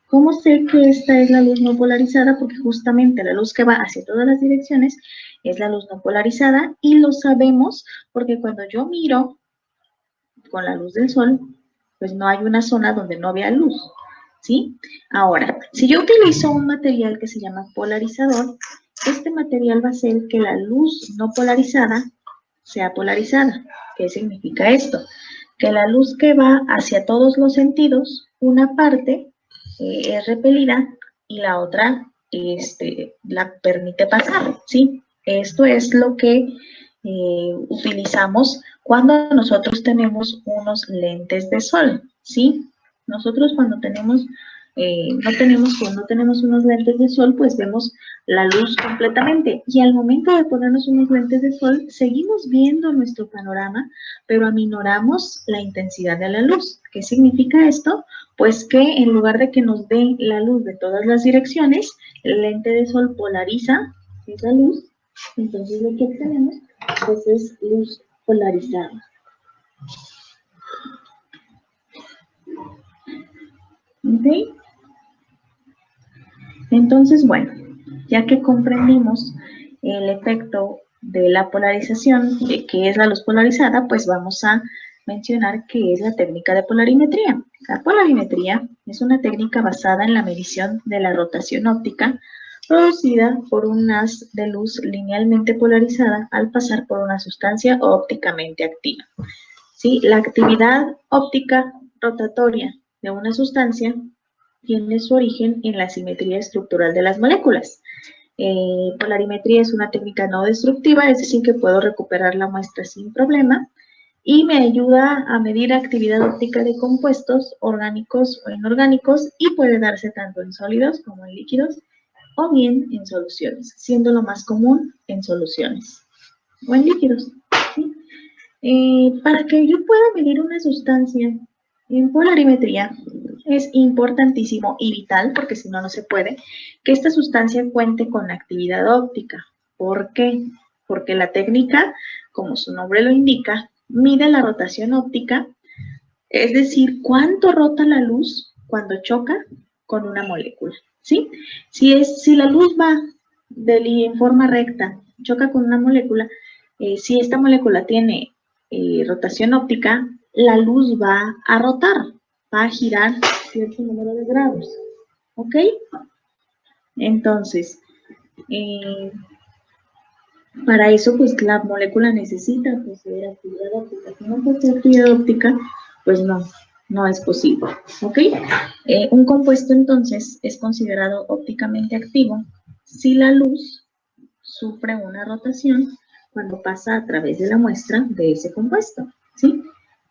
¿Cómo sé que esta es la luz no polarizada? Porque justamente la luz que va hacia todas las direcciones es la luz no polarizada, y lo sabemos porque cuando yo miro con la luz del sol, pues no hay una zona donde no vea luz, ¿sí? Ahora, si yo utilizo un material que se llama polarizador, este material va a hacer que la luz no polarizada sea polarizada. ¿Qué significa esto? Que la luz que va hacia todos los sentidos, una parte es repelida y la otra la permite pasar, ¿sí? Esto es lo que utilizamos cuando nosotros tenemos unos lentes de sol, ¿sí? Nosotros cuando tenemos, no tenemos unos lentes de sol, pues vemos la luz completamente, y al momento de ponernos unos lentes de sol, seguimos viendo nuestro panorama, pero aminoramos la intensidad de la luz. ¿Qué significa esto? Pues que en lugar de que nos dé la luz de todas las direcciones, el lente de sol polariza esa luz, entonces lo que obtenemos pues es luz polarizada. ¿Ok? Entonces, bueno, ya que comprendimos el efecto de la polarización, de qué es la luz polarizada, pues vamos a mencionar qué es la técnica de polarimetría. La polarimetría es una técnica basada en la medición de la rotación óptica producida por un haz de luz linealmente polarizada al pasar por una sustancia ópticamente activa. ¿Sí? La actividad óptica rotatoria de una sustancia tiene su origen en la simetría estructural de las moléculas. Polarimetría es una técnica no destructiva, es decir, que puedo recuperar la muestra sin problema, y me ayuda a medir actividad óptica de compuestos orgánicos o inorgánicos, y puede darse tanto en sólidos como en líquidos, o bien en soluciones, siendo lo más común en soluciones o en líquidos, ¿sí? Para que yo pueda medir una sustancia en polarimetría, es importantísimo y vital, porque si no, no se puede, que esta sustancia cuente con actividad óptica. ¿Por qué? Porque la técnica, como su nombre lo indica, mide la rotación óptica, es decir, cuánto rota la luz cuando choca con una molécula, ¿sí? Si la luz va en forma recta, choca con una molécula, si esta molécula tiene rotación óptica, la luz va a rotar, va a girar cierto número de grados, ¿ok? Entonces, para eso, pues la molécula necesita poseer actividad óptica. Si no posee actividad óptica, pues no es posible, ¿ok? Un compuesto, entonces, es considerado ópticamente activo si la luz sufre una rotación cuando pasa a través de la muestra de ese compuesto, ¿sí?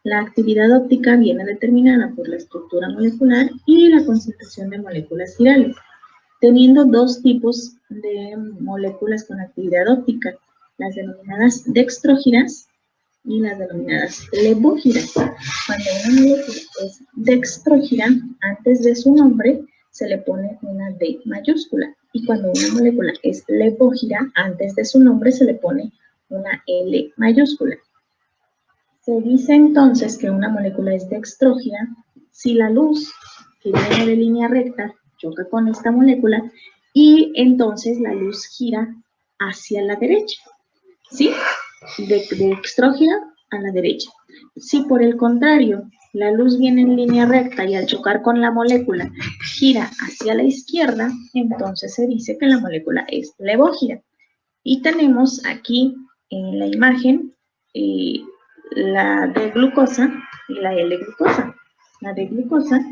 La actividad óptica viene determinada por la estructura molecular y la concentración de moléculas girales, teniendo dos tipos de moléculas con actividad óptica, las denominadas dextrógiras y las denominadas levógiras. Cuando una molécula es dextrógira, antes de su nombre se le pone una D mayúscula, y cuando una molécula es levógira, antes de su nombre se le pone una L mayúscula. Se dice entonces que una molécula es dextrógira si la luz que viene de línea recta choca con esta molécula y entonces la luz gira hacia la derecha, ¿sí? De dextrógira a la derecha. Si por el contrario la luz viene en línea recta y al chocar con la molécula gira hacia la izquierda, entonces se dice que la molécula es levógira. Y tenemos aquí en la imagen la D-glucosa y la L-glucosa. La D-glucosa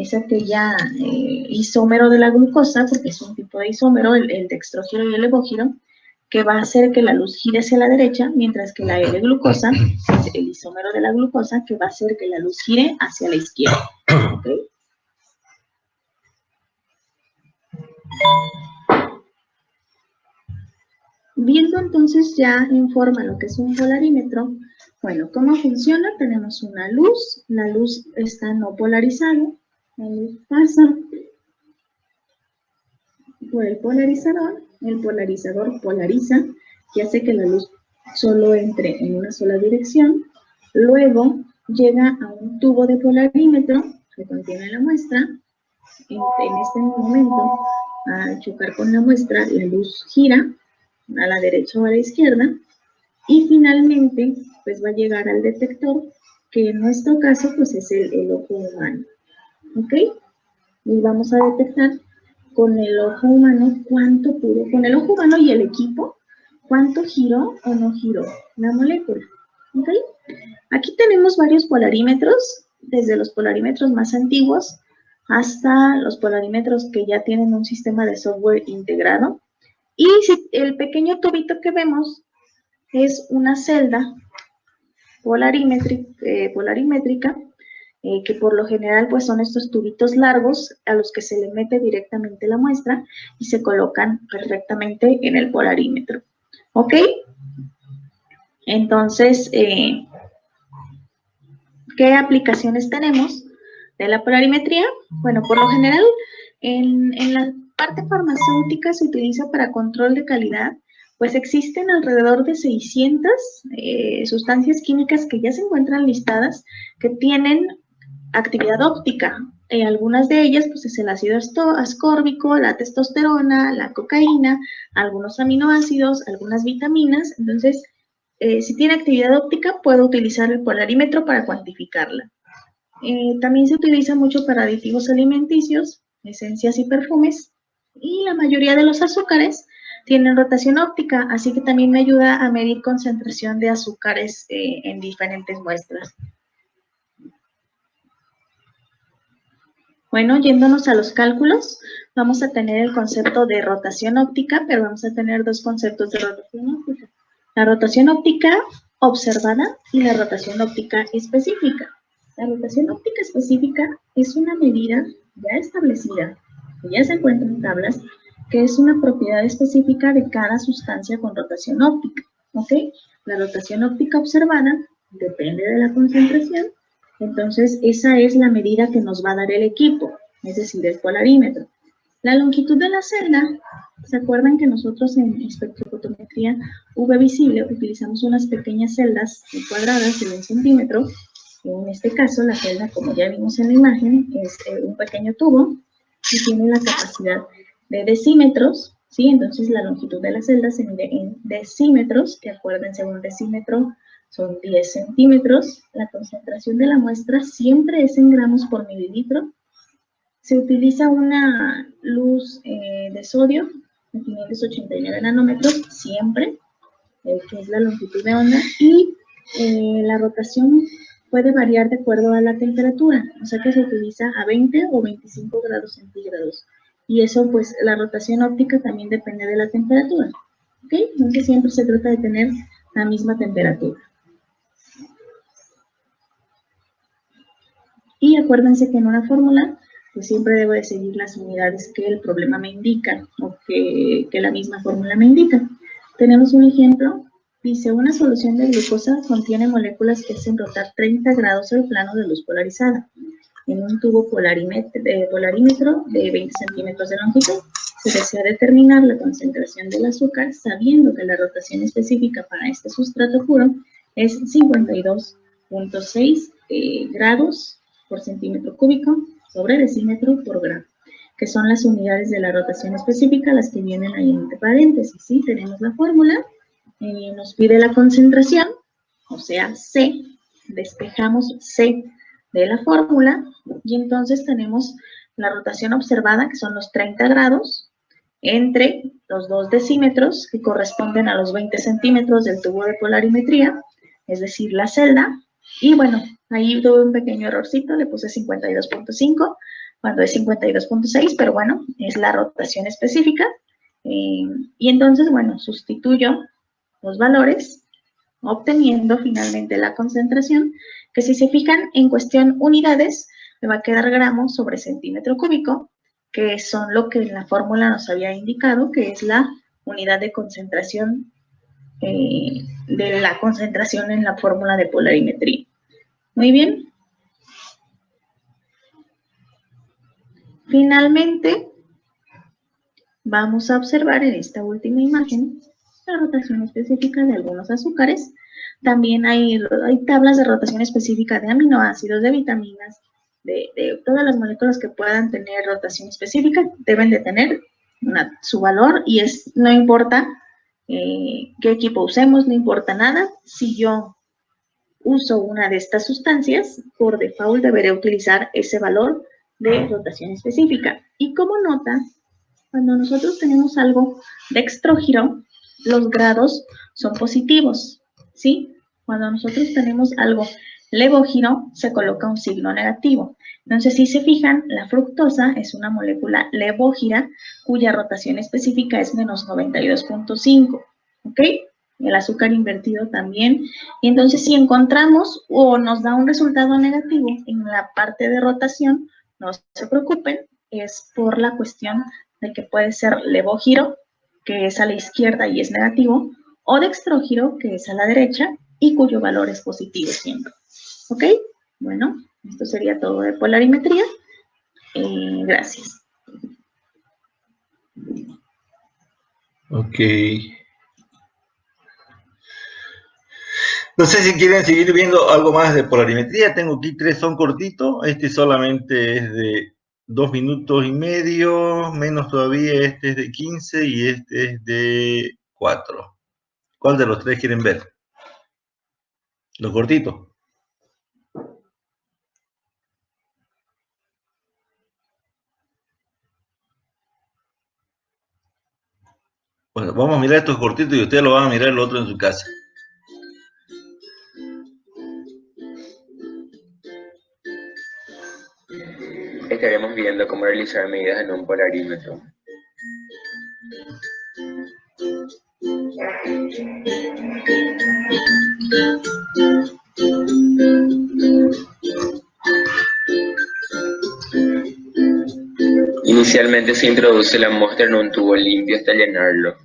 es aquella isómero de la glucosa, porque es un tipo de isómero, el dextrógiro y el levógiro, que va a hacer que la luz gire hacia la derecha, mientras que la L-glucosa es el isómero de la glucosa, que va a hacer que la luz gire hacia la izquierda. ¿Okay? Viendo entonces ya en forma lo que es un polarímetro, bueno, ¿cómo funciona? Tenemos una luz, la luz está no polarizada, la luz pasa por el polarizador polariza, que hace que la luz solo entre en una sola dirección, luego llega a un tubo de polarímetro que contiene la muestra, en este momento, al chocar con la muestra, la luz gira a la derecha o a la izquierda, y finalmente, pues va a llegar al detector, que en nuestro caso, pues es el ojo humano, ¿ok? Y vamos a detectar con el ojo humano cuánto pudo, con el ojo humano y el equipo, cuánto giró o no giró la molécula, ¿ok? Aquí tenemos varios polarímetros, desde los polarímetros más antiguos hasta los polarímetros que ya tienen un sistema de software integrado. Y si el pequeño tubito que vemos es una celda polarimétrica, que por lo general pues son estos tubitos largos a los que se le mete directamente la muestra y se colocan perfectamente en el polarímetro. ¿Ok? Entonces, ¿qué aplicaciones tenemos de la polarimetría? Bueno, por lo general en la parte farmacéutica se utiliza para control de calidad, pues existen alrededor de 600 sustancias químicas que ya se encuentran listadas que tienen actividad óptica. Algunas de ellas pues es el ácido ascórbico, la testosterona, la cocaína, algunos aminoácidos, algunas vitaminas. Entonces, si tiene actividad óptica, puedo utilizar el polarímetro para cuantificarla. También se utiliza mucho para aditivos alimenticios, esencias y perfumes, y la mayoría de los azúcares tienen rotación óptica, así que también me ayuda a medir concentración de azúcares en diferentes muestras. Bueno, yéndonos a los cálculos, vamos a tener el concepto de rotación óptica, pero vamos a tener dos conceptos de rotación óptica. La rotación óptica observada y la rotación óptica específica. La rotación óptica específica es una medida ya establecida, que ya se encuentra en tablas, que es una propiedad específica de cada sustancia con rotación óptica, ¿ok? La rotación óptica observada depende de la concentración, entonces esa es la medida que nos va a dar el equipo, es decir, el polarímetro. La longitud de la celda, ¿se acuerdan que nosotros en espectrofotometría UV visible utilizamos unas pequeñas celdas cuadradas de 1 centímetro? En este caso, la celda, como ya vimos en la imagen, es un pequeño tubo y tiene la capacidad de decímetros, ¿sí? Entonces, la longitud de la celda se mide en decímetros, que acuérdense, un decímetro son 10 centímetros. La concentración de la muestra siempre es en gramos por mililitro. Se utiliza una luz de sodio de 589 nanómetros, siempre, que es la longitud de onda, y la rotación puede variar de acuerdo a la temperatura, o sea que se utiliza a 20 o 25 grados centígrados. Y eso, pues, la rotación óptica también depende de la temperatura, ¿ok? Entonces siempre se trata de tener la misma temperatura. Y acuérdense que en una fórmula, pues siempre debo de seguir las unidades que el problema me indica, o que la misma fórmula me indica. Tenemos un ejemplo. Dice, una solución de glucosa contiene moléculas que hacen rotar 30 grados el plano de luz polarizada. En un tubo polarímetro de 20 centímetros de longitud, se desea determinar la concentración del azúcar sabiendo que la rotación específica para este sustrato puro es 52.6 grados por centímetro cúbico sobre decímetro por gramo, que son las unidades de la rotación específica, las que vienen ahí entre paréntesis. ¿Sí? Tenemos la fórmula. Nos pide la concentración, o sea, C, despejamos C de la fórmula, y entonces tenemos la rotación observada, que son los 30 grados, entre los 2 decímetros, que corresponden a los 20 centímetros del tubo de polarimetría, es decir, la celda, y bueno, ahí tuve un pequeño errorcito, le puse 52.5, cuando es 52.6, pero bueno, es la rotación específica. Y entonces, bueno, sustituyo los valores, obteniendo finalmente la concentración, que si se fijan en cuestión unidades, me va a quedar gramos sobre centímetro cúbico, que son lo que en la fórmula nos había indicado, que es la unidad de concentración de la concentración en la fórmula de polarimetría. Muy bien. Finalmente, vamos a observar en esta última imagen la rotación específica de algunos azúcares. También hay tablas de rotación específica de aminoácidos, de vitaminas, de todas las moléculas que puedan tener rotación específica, deben de tener su valor y no importa qué equipo usemos, no importa nada. Si yo uso una de estas sustancias, por default deberé utilizar ese valor de rotación específica. Y como nota, cuando nosotros tenemos algo dextrógiro, los grados son positivos, ¿sí? Cuando nosotros tenemos algo levógiro, se coloca un signo negativo. Entonces, si se fijan, la fructosa es una molécula levógira cuya rotación específica es menos 92.5, ¿ok? El azúcar invertido también. Y entonces, si encontramos o nos da un resultado negativo en la parte de rotación, no se preocupen, es por la cuestión de que puede ser levógiro, que es a la izquierda y es negativo, o dextrógiro, que es a la derecha y cuyo valor es positivo siempre. ¿Ok? Bueno, esto sería todo de polarimetría. Gracias. Ok. No sé si quieren seguir viendo algo más de polarimetría. Tengo aquí 3, son cortitos. Este solamente es de 2 minutos y medio, menos todavía este es de 15 y este es de 4. ¿Cuál de los 3 quieren ver? Los cortitos. Bueno, vamos a mirar estos cortitos y ustedes lo van a mirar el otro en su casa. Estaremos viendo cómo realizar medidas en un polarímetro. Inicialmente se introduce la muestra en un tubo limpio hasta llenarlo.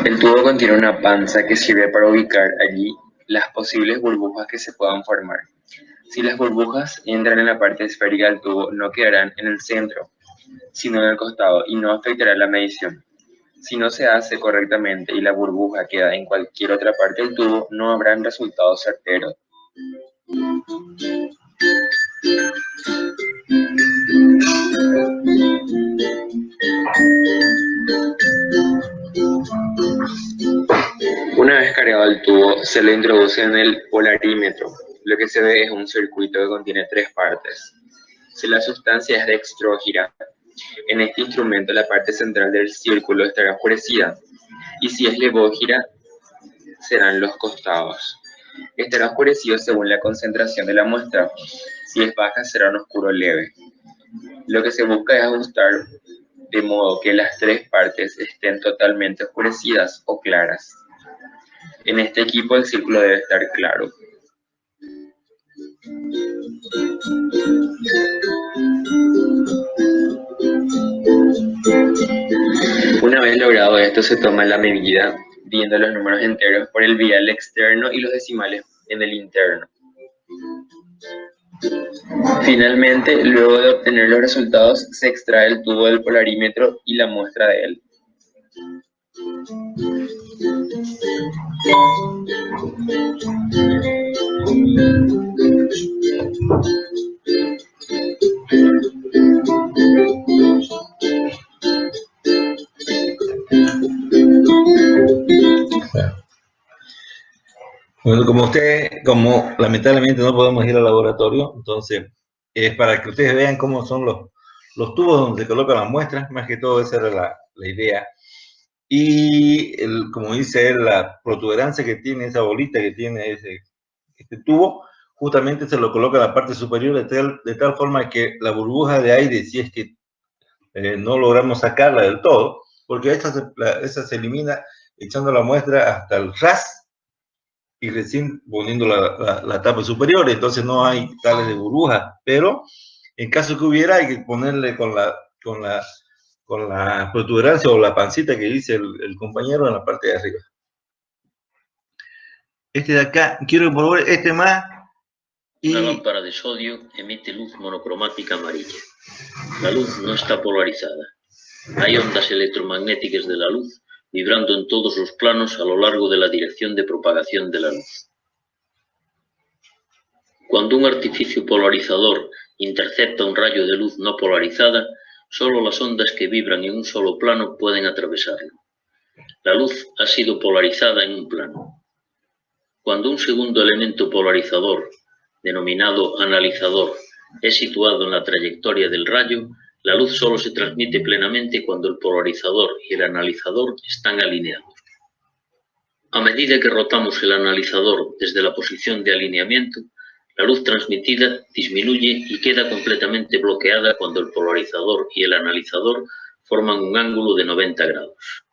El tubo contiene una panza que sirve para ubicar allí las posibles burbujas que se puedan formar. Si las burbujas entran en la parte esférica del tubo, no quedarán en el centro, sino en el costado y no afectará la medición. Si no se hace correctamente y la burbuja queda en cualquier otra parte del tubo, no habrán resultados certeros. Una vez cargado el tubo, se lo introduce en el polarímetro. Lo que se ve es un circuito que contiene 3 partes. Si la sustancia es dextrógira, en este instrumento la parte central del círculo estará oscurecida, y si es levógira, serán los costados. Estará oscurecido según la concentración de la muestra. Si es baja, será un oscuro leve. Lo que se busca es ajustar de modo que las 3 partes estén totalmente oscurecidas o claras. En este equipo el círculo debe estar claro. Una vez logrado esto, se toma la medida viendo los números enteros por el vial externo y los decimales en el interno. Finalmente, luego de obtener los resultados, se extrae el tubo del polarímetro y la muestra de él. Bueno, como lamentablemente no podemos ir al laboratorio, entonces es para que ustedes vean cómo son los tubos donde se colocan las muestras, más que todo esa era la idea. Y como dice él, la protuberancia que tiene, esa bolita que tiene este tubo, justamente se lo coloca en la parte superior de tal forma que la burbuja de aire, si es que no logramos sacarla del todo, porque esa se elimina echando la muestra hasta el ras y recién poniendo la tapa superior, entonces no hay tales de burbujas, pero en caso que hubiera hay que ponerle con la protuberancia o la pancita que dice el compañero en la parte de arriba. Este de acá, quiero probar este más. Una lámpara de sodio emite luz monocromática amarilla. La luz no está polarizada. Hay ondas electromagnéticas de la luz vibrando en todos los planos a lo largo de la dirección de propagación de la luz. Cuando un artificio polarizador intercepta un rayo de luz no polarizada, solo las ondas que vibran en un solo plano pueden atravesarlo. La luz ha sido polarizada en un plano. Cuando un segundo elemento polarizador, denominado analizador, es situado en la trayectoria del rayo, la luz solo se transmite plenamente cuando el polarizador y el analizador están alineados. A medida que rotamos el analizador desde la posición de alineamiento, la luz transmitida disminuye y queda completamente bloqueada cuando el polarizador y el analizador forman un ángulo de 90 grados.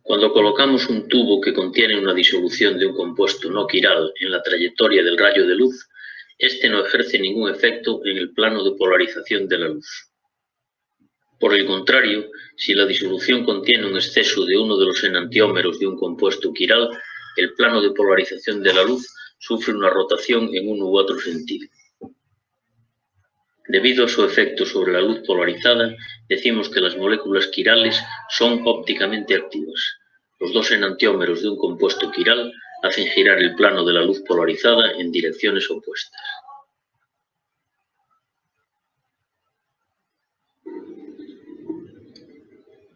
Cuando colocamos un tubo que contiene una disolución de un compuesto no quiral en la trayectoria del rayo de luz, este no ejerce ningún efecto en el plano de polarización de la luz. Por el contrario, si la disolución contiene un exceso de uno de los enantiómeros de un compuesto quiral, el plano de polarización de la luz sufre una rotación en uno u otro sentido. Debido a su efecto sobre la luz polarizada, decimos que las moléculas quirales son ópticamente activas. Los dos enantiómeros de un compuesto quiral hacen girar el plano de la luz polarizada en direcciones opuestas.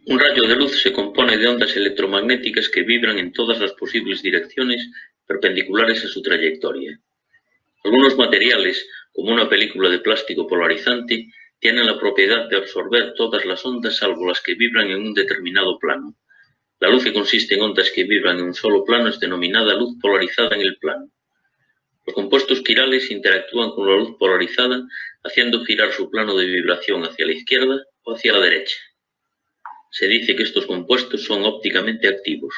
Un rayo de luz se compone de ondas electromagnéticas que vibran en todas las posibles direcciones perpendiculares a su trayectoria. Algunos materiales, como una película de plástico polarizante, tienen la propiedad de absorber todas las ondas salvo las que vibran en un determinado plano. La luz que consiste en ondas que vibran en un solo plano es denominada luz polarizada en el plano. Los compuestos quirales interactúan con la luz polarizada haciendo girar su plano de vibración hacia la izquierda o hacia la derecha. Se dice que estos compuestos son ópticamente activos.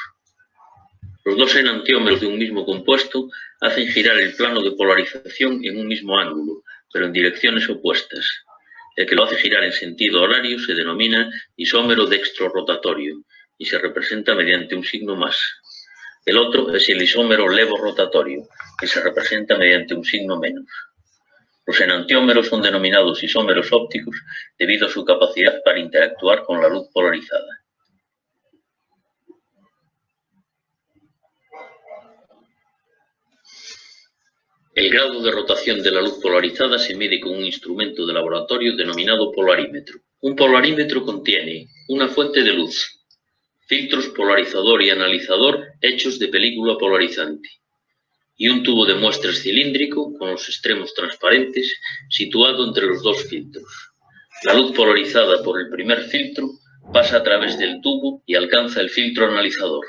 Los dos enantiómeros de un mismo compuesto hacen girar el plano de polarización en un mismo ángulo, pero en direcciones opuestas. El que lo hace girar en sentido horario se denomina isómero dextrorotatorio y se representa mediante un signo más. El otro es el isómero levorotatorio, que se representa mediante un signo menos. Los enantiómeros son denominados isómeros ópticos debido a su capacidad para interactuar con la luz polarizada. El grado de rotación de la luz polarizada se mide con un instrumento de laboratorio denominado polarímetro. Un polarímetro contiene una fuente de luz, filtros polarizador y analizador hechos de película polarizante, y un tubo de muestras cilíndrico con los extremos transparentes situado entre los dos filtros. La luz polarizada por el primer filtro pasa a través del tubo y alcanza el filtro analizador.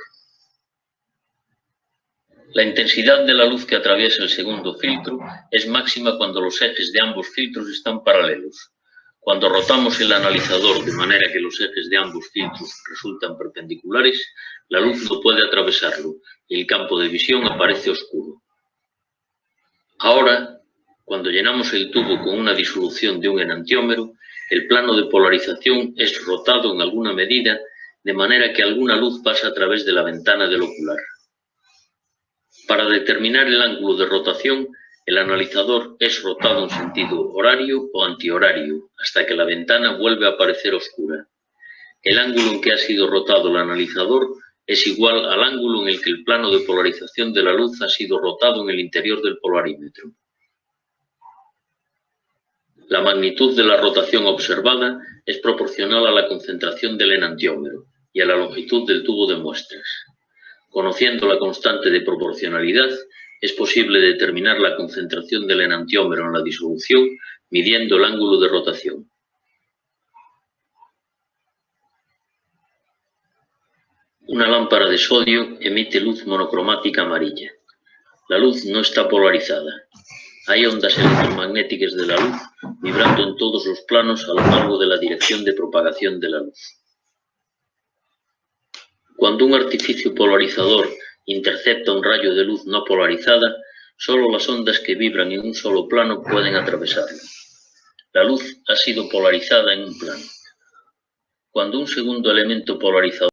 La intensidad de la luz que atraviesa el segundo filtro es máxima cuando los ejes de ambos filtros están paralelos. Cuando rotamos el analizador de manera que los ejes de ambos filtros resultan perpendiculares, la luz no puede atravesarlo y el campo de visión aparece oscuro. Ahora, cuando llenamos el tubo con una disolución de un enantiómero, el plano de polarización es rotado en alguna medida, de manera que alguna luz pasa a través de la ventana del ocular. Para determinar el ángulo de rotación, el analizador es rotado en sentido horario o antihorario, hasta que la ventana vuelve a aparecer oscura. El ángulo en que ha sido rotado el analizador es igual al ángulo en el que el plano de polarización de la luz ha sido rotado en el interior del polarímetro. La magnitud de la rotación observada es proporcional a la concentración del enantiómero y a la longitud del tubo de muestras. Conociendo la constante de proporcionalidad, Es posible determinar la concentración del enantiómero en la disolución midiendo el ángulo de rotación. Una lámpara de sodio emite luz monocromática amarilla. La luz no está polarizada. Hay ondas electromagnéticas de la luz vibrando en todos los planos a lo largo de la dirección de propagación de la luz. Cuando un artificio polarizador intercepta un rayo de luz no polarizada, solo las ondas que vibran en un solo plano pueden atravesarlo. La luz ha sido polarizada en un plano. Cuando un segundo elemento polarizador